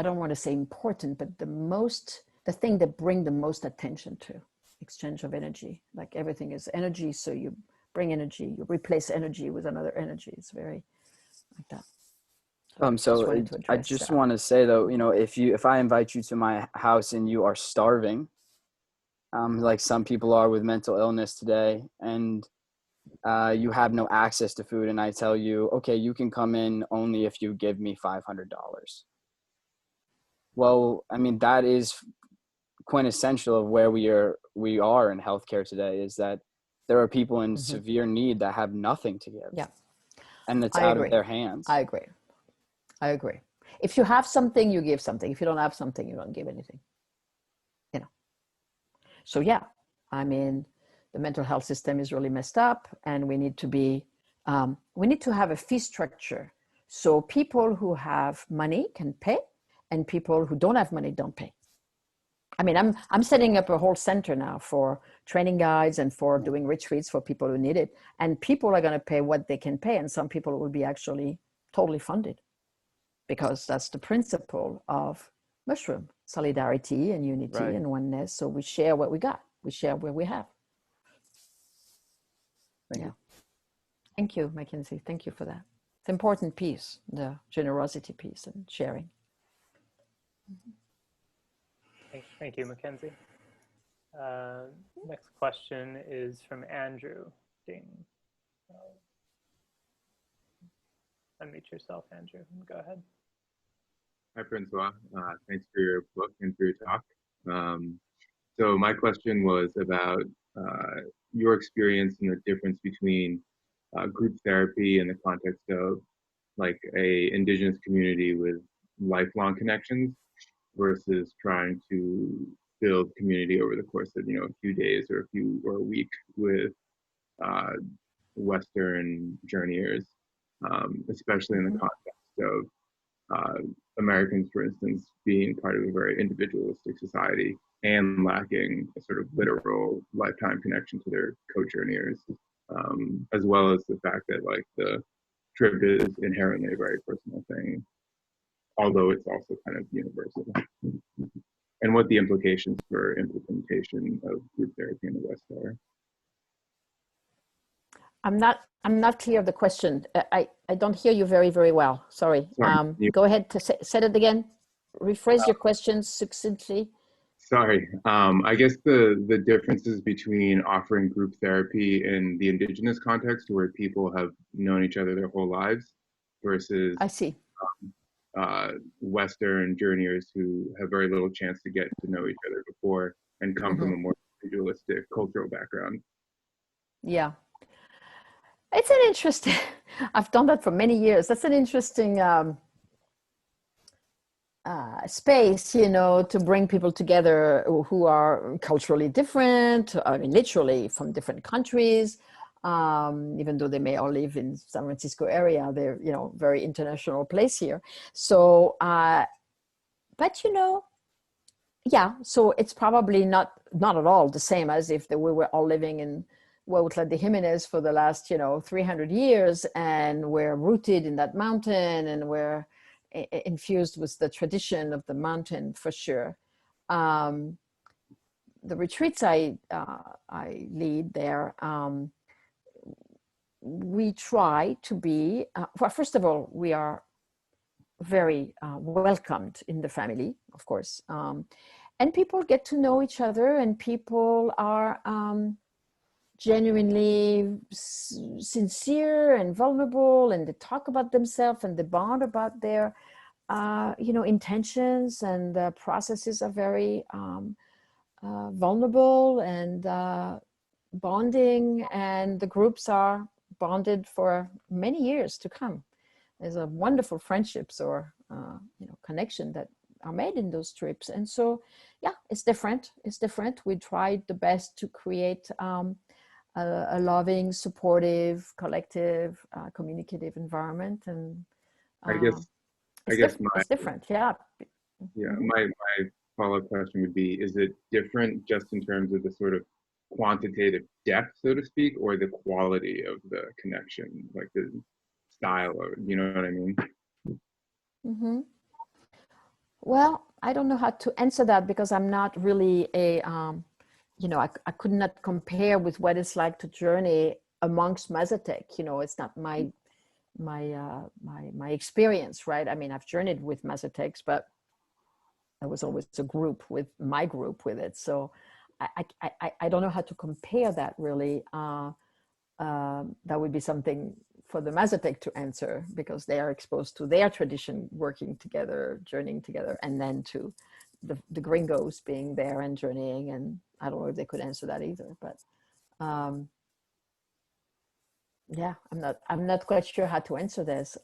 don't want to say important, but the thing that bring the most attention to exchange of energy. Like everything is energy, so you bring energy, you replace energy with another energy. It's very like that. So I just want to say though, if I invite you to my house and you are starving, like some people are with mental illness today, and you have no access to food, and I tell you, okay, you can come in only if you give me $500. Well, I mean, that is quintessential of where we are in healthcare today, is that there are people in severe need that have nothing to give. Yeah. And it's out of their hands. I agree. If you have something, you give something. If you don't have something, you don't give anything. So yeah, I mean, the mental health system is really messed up, and we need to have a fee structure so people who have money can pay, and people who don't have money don't pay. I mean, I'm setting up a whole center now for training guides and for doing retreats for people who need it. And people are going to pay what they can pay. And some people will be actually totally funded, because that's the principle of mushroom: solidarity and unity and oneness. So we share what we got. We share what we have. Yeah. Thank you, Mackenzie. Thank you for that. It's an important piece, the generosity piece and sharing. Thank you, Mackenzie. Next question is from Andrew Ding. Unmute yourself, Andrew. Go ahead. Hi, Francois. Thanks for your book and for your talk. So my question was about your experience and the difference between group therapy in the context of like a indigenous community with lifelong connections versus trying to build community over the course of, a few days or a week with Western journeyers, especially in the context of Americans, for instance, being part of a very individualistic society and lacking a sort of literal lifetime connection to their co-journeyers, as well as the fact that like the trip is inherently a very personal thing, although it's also kind of universal, and what the implications for implementation of group therapy in the West are. I'm not clear of the question. I don't hear you very, very well. Sorry. Go ahead to say it again. Rephrase your question succinctly. Sorry. I guess the differences between offering group therapy in the indigenous context, where people have known each other their whole lives, versus I see. Western journeyers who have very little chance to get to know each other before and come from a more individualistic cultural background. Yeah. It's an interesting, I've done that for many years. That's an interesting space, to bring people together who are culturally different, I mean, literally from different countries, even though they may all live in San Francisco area, they're, very international place here. So, but, yeah, so it's probably not at all the same as if we were all living in Huautla de Jimenez for the last, 300 years, and we're rooted in that mountain and we're infused with the tradition of the mountain for sure. The retreats I lead there, we try to be, well, first of all, we are very welcomed in the family, of course. And people get to know each other, and people are genuinely sincere and vulnerable, and they talk about themselves and they bond about their intentions, and the processes are very vulnerable and bonding, and the groups are bonded for many years to come. There's a wonderful friendships or connection that are made in those trips. And so yeah, it's different. We tried the best to create a loving, supportive, collective, communicative environment, and it's different. Yeah. My follow-up question would be: is it different just in terms of the sort of quantitative depth, so to speak, or the quality of the connection, like the style, or you know what I mean? Mm-hmm. Well, I don't know how to answer that, because I'm not really a I could not compare with what it's like to journey amongst Mazatec. It's not my experience, right? I mean, I've journeyed with Mazatecs, but I was always a group with my group with it. So I don't know how to compare that really. That would be something for the Mazatec to answer, because they are exposed to their tradition, working together, journeying together, and then to the gringos being there and journeying. And I don't know if they could answer that either, but yeah, I'm not quite sure how to answer this,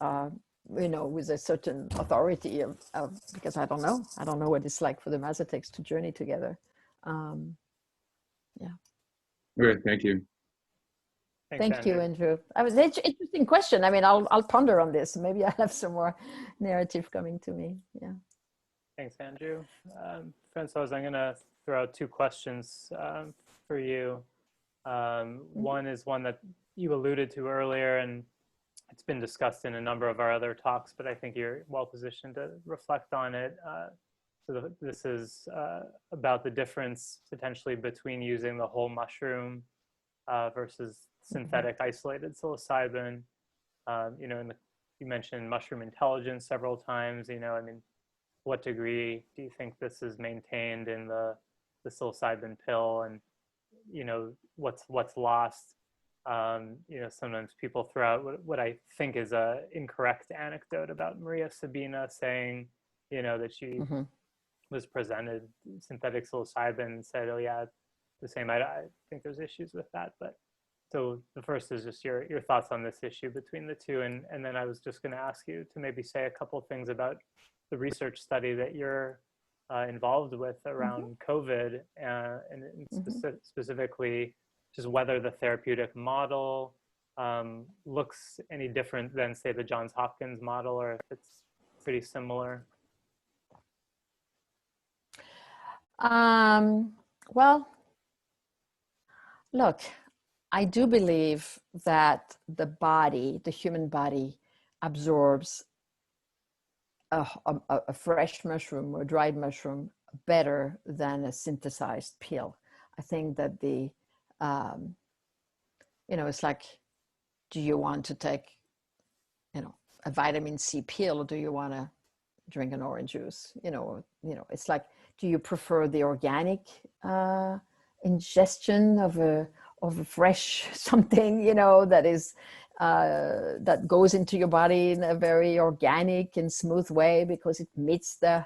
with a certain authority of because I don't know what it's like for the Mazatecs to journey together. Yeah. Okay, thank you. Thank you, Andrew. It's an interesting question. I mean, I'll ponder on this. Maybe I have some more narrative coming to me. Yeah. Thanks, Andrew. Francoise, I'm going to throw out two questions for you. One is one that you alluded to earlier, and it's been discussed in a number of our other talks, but I think you're well positioned to reflect on it. This is about the difference potentially between using the whole mushroom versus synthetic isolated psilocybin. You mentioned mushroom intelligence several times. What degree do you think this is maintained in the psilocybin pill, and what's lost? Sometimes people throw out what I think is a incorrect anecdote about Maria Sabina saying, that she was presented synthetic psilocybin and said, "Oh yeah, the same." I think there's issues with that, but so the first is just your thoughts on this issue between the two, and then I was just going to ask you to maybe say a couple of things about the research study that you're involved with around COVID, and specifically just whether the therapeutic model looks any different than, say, the Johns Hopkins model, or if it's pretty similar. Well, look, I do believe that the human body absorbs a fresh mushroom or dried mushroom better than a synthesized pill. I think that it's like, do you want to take, a vitamin C pill, or do you want to drink an orange juice? It's like, do you prefer the organic ingestion of a fresh something, that is that goes into your body in a very organic and smooth way because it meets the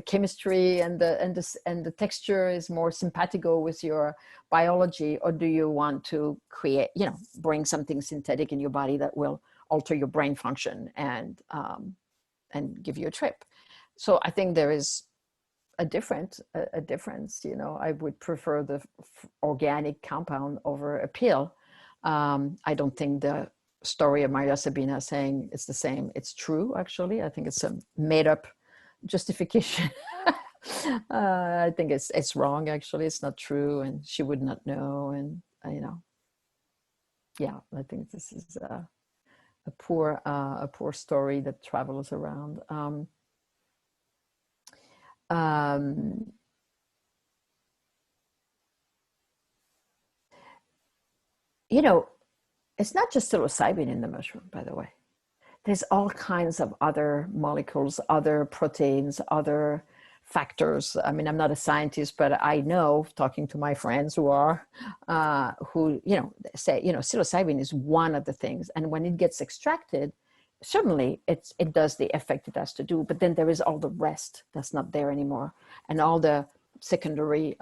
chemistry and the texture is more simpatico with your biology? Or do you want to create, bring something synthetic in your body that will alter your brain function and give you a trip? So I think there is a difference. I would prefer the organic compound over a pill. I don't think the story of Maria Sabina saying it's the same, it's true, actually. I think it's a made up justification. I think it's wrong, actually. It's not true, and she would not know. And yeah, I think this is a poor story that travels around. It's not just psilocybin in the mushroom, by the way. There's all kinds of other molecules, other proteins, other factors. I mean, I'm not a scientist, but I know, talking to my friends who are, say, psilocybin is one of the things. And when it gets extracted, certainly it does the effect it has to do, but then there is all the rest that's not there anymore. And all the secondary,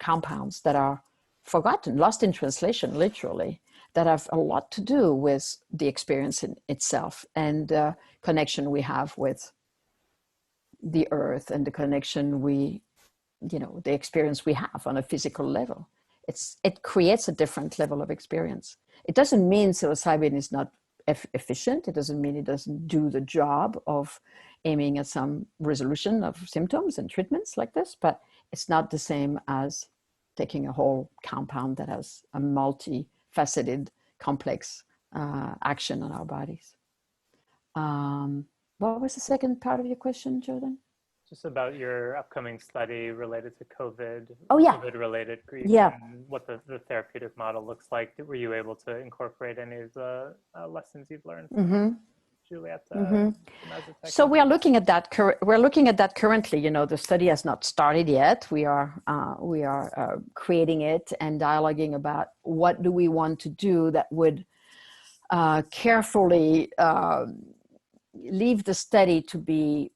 compounds that are forgotten, lost in translation, literally, that have a lot to do with the experience in itself and the connection we have with the earth and the connection the experience we have on a physical level. It creates a different level of experience. It doesn't mean psilocybin is not efficient. It doesn't mean it doesn't do the job of aiming at some resolution of symptoms and treatments like this, but it's not the same as taking a whole compound that has a multifaceted, complex action on our bodies. What was the second part of your question, Jordan? Just about your upcoming study related to COVID. Oh, yeah. COVID-related grief. Yeah. And what the therapeutic model looks like. Were you able to incorporate any of the lessons you've learned from Juliet? So we are looking at that. We're looking at that currently. The study has not started yet. We are creating it and dialoguing about what do we want to do that would carefully leave the study to be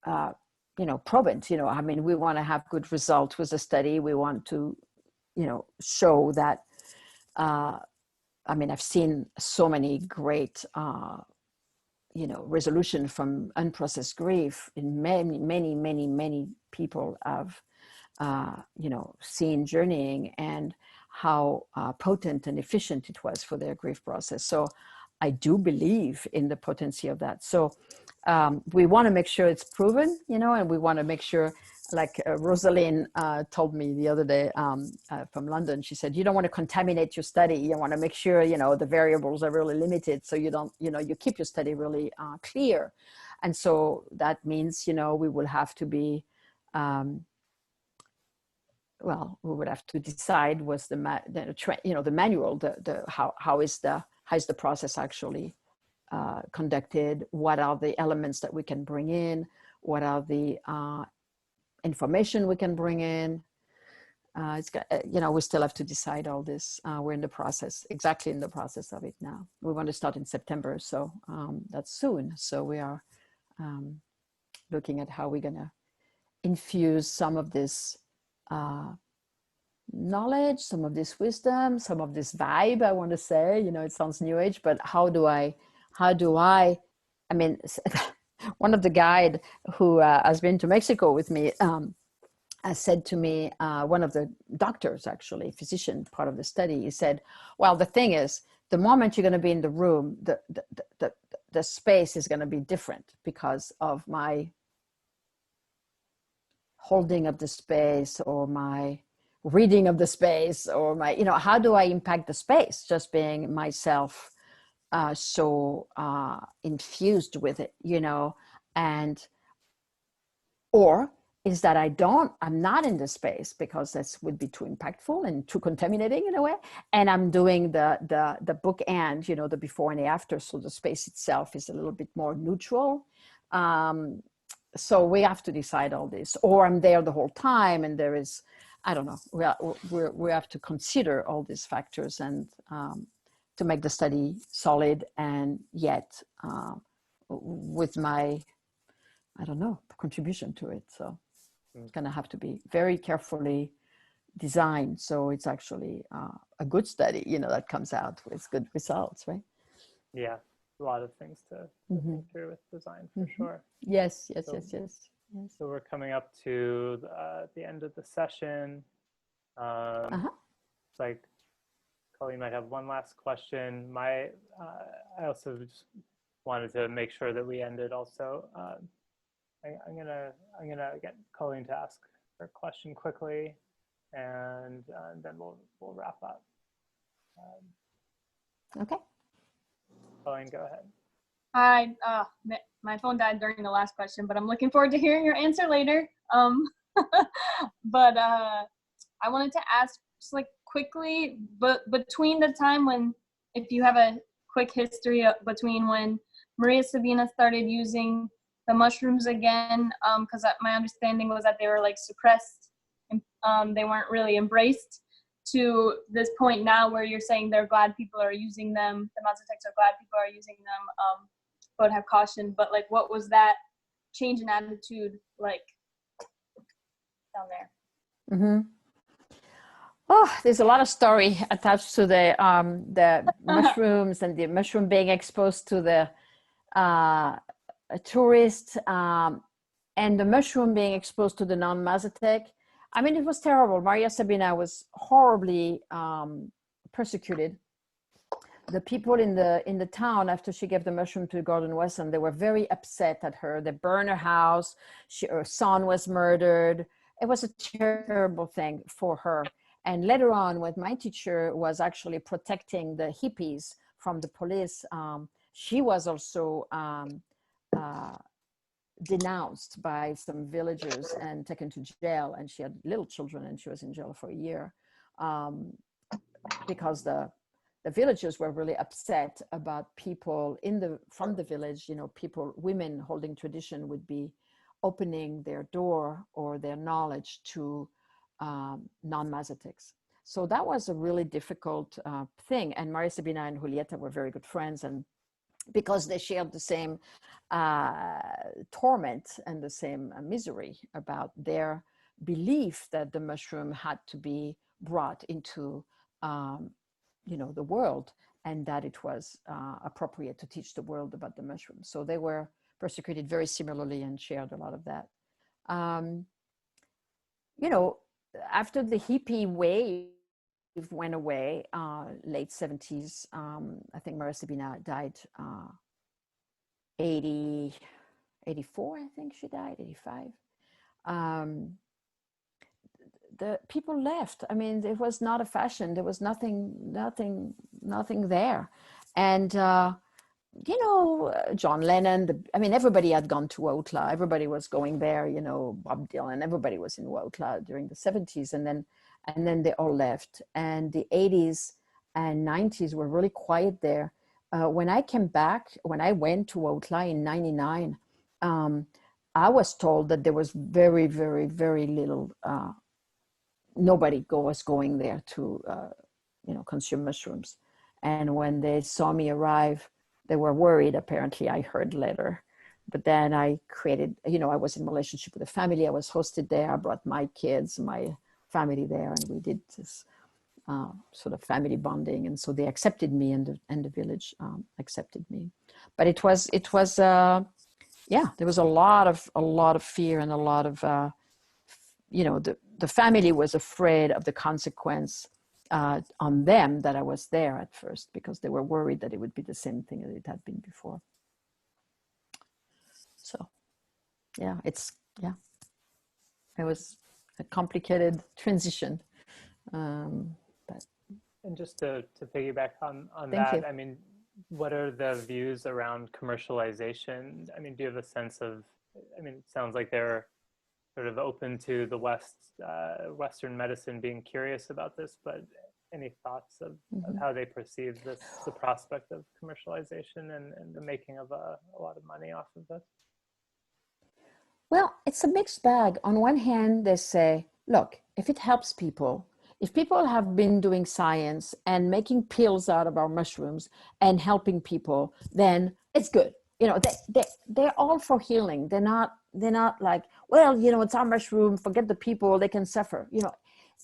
probant. I mean, we want to have good results with the study. We want to show that I've seen so many great resolution from unprocessed grief in many people have seen journeying, and how potent and efficient it was for their grief process. So I do believe in the potency of that. So we want to make sure it's proven, you know, and we want to make sure, like Rosalind told me the other day from London, she said, you don't want to contaminate your study. You want to make sure, you know, the variables are really limited, so you don't, you know, you keep your study really clear. And so that means, you know, we will have to be, well, we would have to decide what's the manual, how is the process actually conducted, what are the elements that we can bring in, what are the information we can bring in. It's got, you know, we still have to decide all this. We're in the process, exactly in the process of it now. We want to start in September, so that's soon. So we are looking at how we're gonna infuse some of this knowledge, some of this wisdom, some of this vibe, I want to say, you know, it sounds new age, but how do I mean, one of the guide who has been to Mexico with me said to me, one of the doctors, actually, physician, part of the study, he said, well, the thing is, the moment you're going to be in the room, the space is going to be different because of my holding of the space or my reading of the space or my, you know, how do I impact the space just being myself so infused with it, you know, and or is that I'm not in the space because this would be too impactful and too contaminating in a way. And I'm doing the bookend, you know, the before and the after. So the space itself is a little bit more neutral. So we have to decide all this, or I'm there the whole time and there is, I don't know, we have to consider all these factors and to make the study solid and yet with my, I don't know, contribution to it. So it's going to have to be very carefully designed. So it's actually a good study, you know, that comes out with good results, right? Yeah, a lot of things to think through with design for sure. Yes. So we're coming up to the end of the session. It's like Colleen might have one last question. I also just wanted to make sure that we ended also. I'm gonna get Colleen to ask her question quickly, and then we'll wrap up. Okay. Colleen, go ahead. Hi. My phone died during the last question, but I'm looking forward to hearing your answer later. But I wanted to ask just like quickly, but between the time when, if you have a quick history between when Maria Sabina started using the mushrooms again, because my understanding was that they were like suppressed and they weren't really embraced, to this point now where you're saying they're glad people are using them, the Mazatecs are glad people are using them, but have caution. But like, what was that change in attitude like down there? Oh, there's a lot of story attached to the mushrooms and the mushroom being exposed to the tourists and the mushroom being exposed to the non-Mazatec. I mean, it was terrible. Maria Sabina was horribly persecuted. The people in the town, after she gave the mushroom to Gordon Wesson, they were very upset at her. They burned her house. Her son was murdered. It was a terrible thing for her. And later on, when my teacher was actually protecting the hippies from the police, she was also denounced by some villagers and taken to jail. And she had little children and she was in jail for a year because the villagers were really upset about people from the village, you know, women holding tradition would be opening their door or their knowledge to non-Mazatecs. So that was a really difficult thing. And Maria Sabina and Julieta were very good friends, and because they shared the same torment and the same misery about their belief that the mushroom had to be brought into you know, the world, and that it was appropriate to teach the world about the mushroom. So they were persecuted very similarly and shared a lot of that. You know, after the hippie wave went away, late 70s, I think Maria Sabina died 80, 84, I think she died, 85. The people left. I mean, it was not a fashion. There was nothing there. And, John Lennon, I mean, everybody had gone to Woatla. Everybody was going there, Bob Dylan, everybody was in Woatla during the 70s. And then they all left. And the 80s and 90s were really quiet there. When I came back, when I went to Woatla in 99, I was told that there was very, very, very little, nobody was going there to, consume mushrooms. And when they saw me arrive, they were worried, apparently. I heard later. But then I created, I was in relationship with a family. I was hosted there. I brought my kids, my family there, and we did this sort of family bonding. And so they accepted me, and the village accepted me. But it was there was a lot of fear, and a lot of, the family was afraid of the consequence on them that I was there at first, because they were worried that it would be the same thing that it had been before. So, it was a complicated transition. But And just to piggyback on Thank that, you. I mean, what are the views around commercialization? I mean, do you have a sense of, I mean, it sounds like they're sort of open to the Western medicine being curious about this, but any thoughts of how they perceive the prospect of commercialization and the making of a lot of money off of this? Well, it's a mixed bag. On one hand, they say, look, if it helps people, if people have been doing science and making pills out of our mushrooms and helping people, then it's good. They're all for healing. They're not like, well, it's our mushroom, forget the people, they can suffer.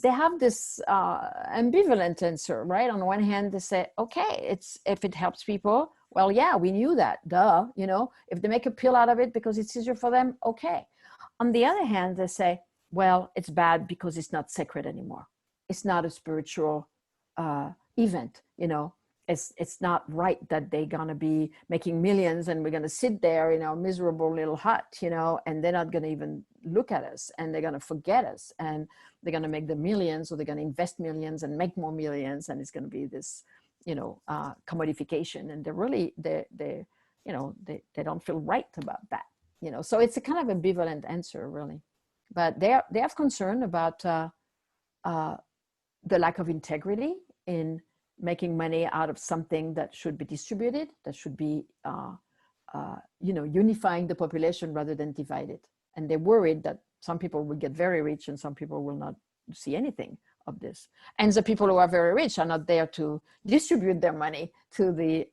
They have this ambivalent answer, right? On one hand, they say, okay, if it helps people, well, yeah, we knew that, duh. If they make a pill out of it because it's easier for them, okay. On the other hand, they say, well, it's bad because it's not sacred anymore. It's not a spiritual event, It's not right that they're gonna be making millions and we're gonna sit there in our miserable little hut, and they're not gonna even look at us, and they're gonna forget us, and they're gonna make the millions, or they're gonna invest millions and make more millions, and it's gonna be this, commodification. And they don't feel right about that, So it's a kind of ambivalent answer, really. But they have concern about the lack of integrity in making money out of something that should be distributed, that should be, unifying the population rather than divide it. And they're worried that some people will get very rich and some people will not see anything of this. And the people who are very rich are not there to distribute their money to the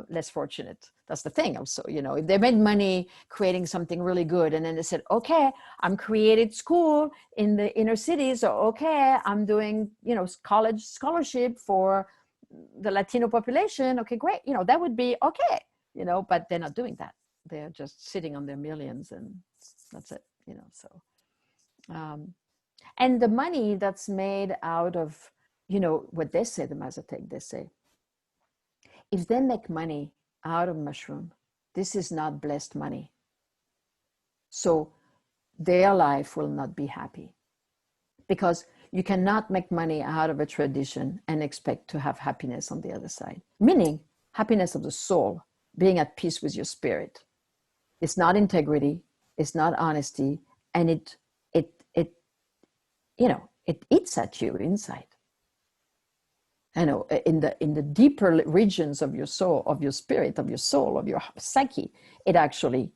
less fortunate. That's the thing also, if they made money creating something really good, and then they said, okay, I'm created school in the inner cities, or okay, I'm doing, college scholarship for the Latino population. Okay, great. That would be okay, but they're not doing that. They're just sitting on their millions, and that's it, so. And the money that's made out of, what they say, the Mazatec, they say, if they make money out of mushroom, this is not blessed money. So their life will not be happy, because you cannot make money out of a tradition and expect to have happiness on the other side, meaning happiness of the soul, being at peace with your spirit. It's not integrity, it's not honesty, and it eats at you inside. In the deeper regions of your soul, of your spirit, of your soul, of your psyche, it actually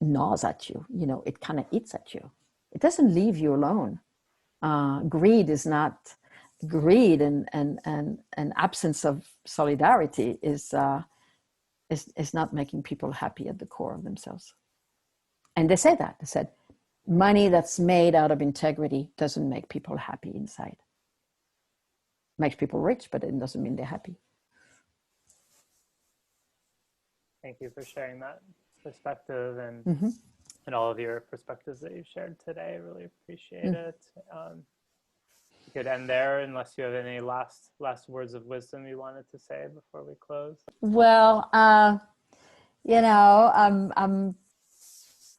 gnaws at you. It kind of eats at you. It doesn't leave you alone. Greed is not greed, and absence of solidarity is not making people happy at the core of themselves. And they say that. They said, money that's made out of integrity doesn't make people happy inside. Makes people rich, but it doesn't mean they're happy. Thank you for sharing that perspective and all of your perspectives that you've shared today. I really appreciate it. You could end there unless you have any last words of wisdom you wanted to say before we close. Well, you know, I'm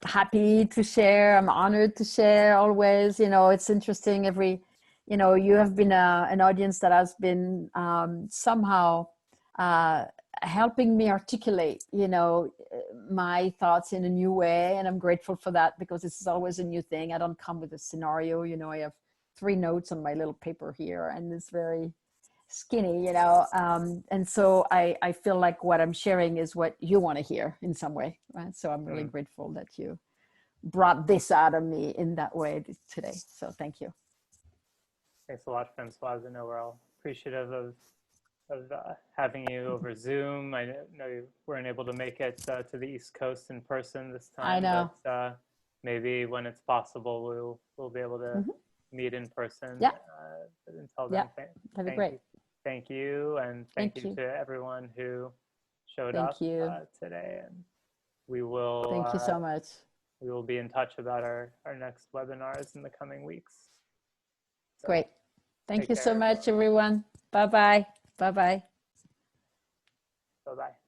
happy to share. I'm honored to share always. You know, it's interesting. You know, you have been an audience that has been somehow helping me articulate, you know, my thoughts in a new way. And I'm grateful for that, because this is always a new thing. I don't come with a scenario. You know, I have 3 notes on my little paper here, and it's very skinny, you know. And so I feel like what I'm sharing is what you want to hear in some way, right? So I'm really grateful that you brought this out of me in that way today. So thank you. Thanks a lot, Francoise. I know we're all appreciative of having you over Zoom. I know you weren't able to make it to the East Coast in person this time. I know. But maybe when it's possible, we'll be able to meet in person. Yeah. But until then, That'd be great. Thank you, and thank you to everyone who showed up today. And we will. Thank you so much. We will be in touch about our next webinars in the coming weeks. So, great. Thank you so much, everyone. Bye-bye. Bye-bye. Bye-bye.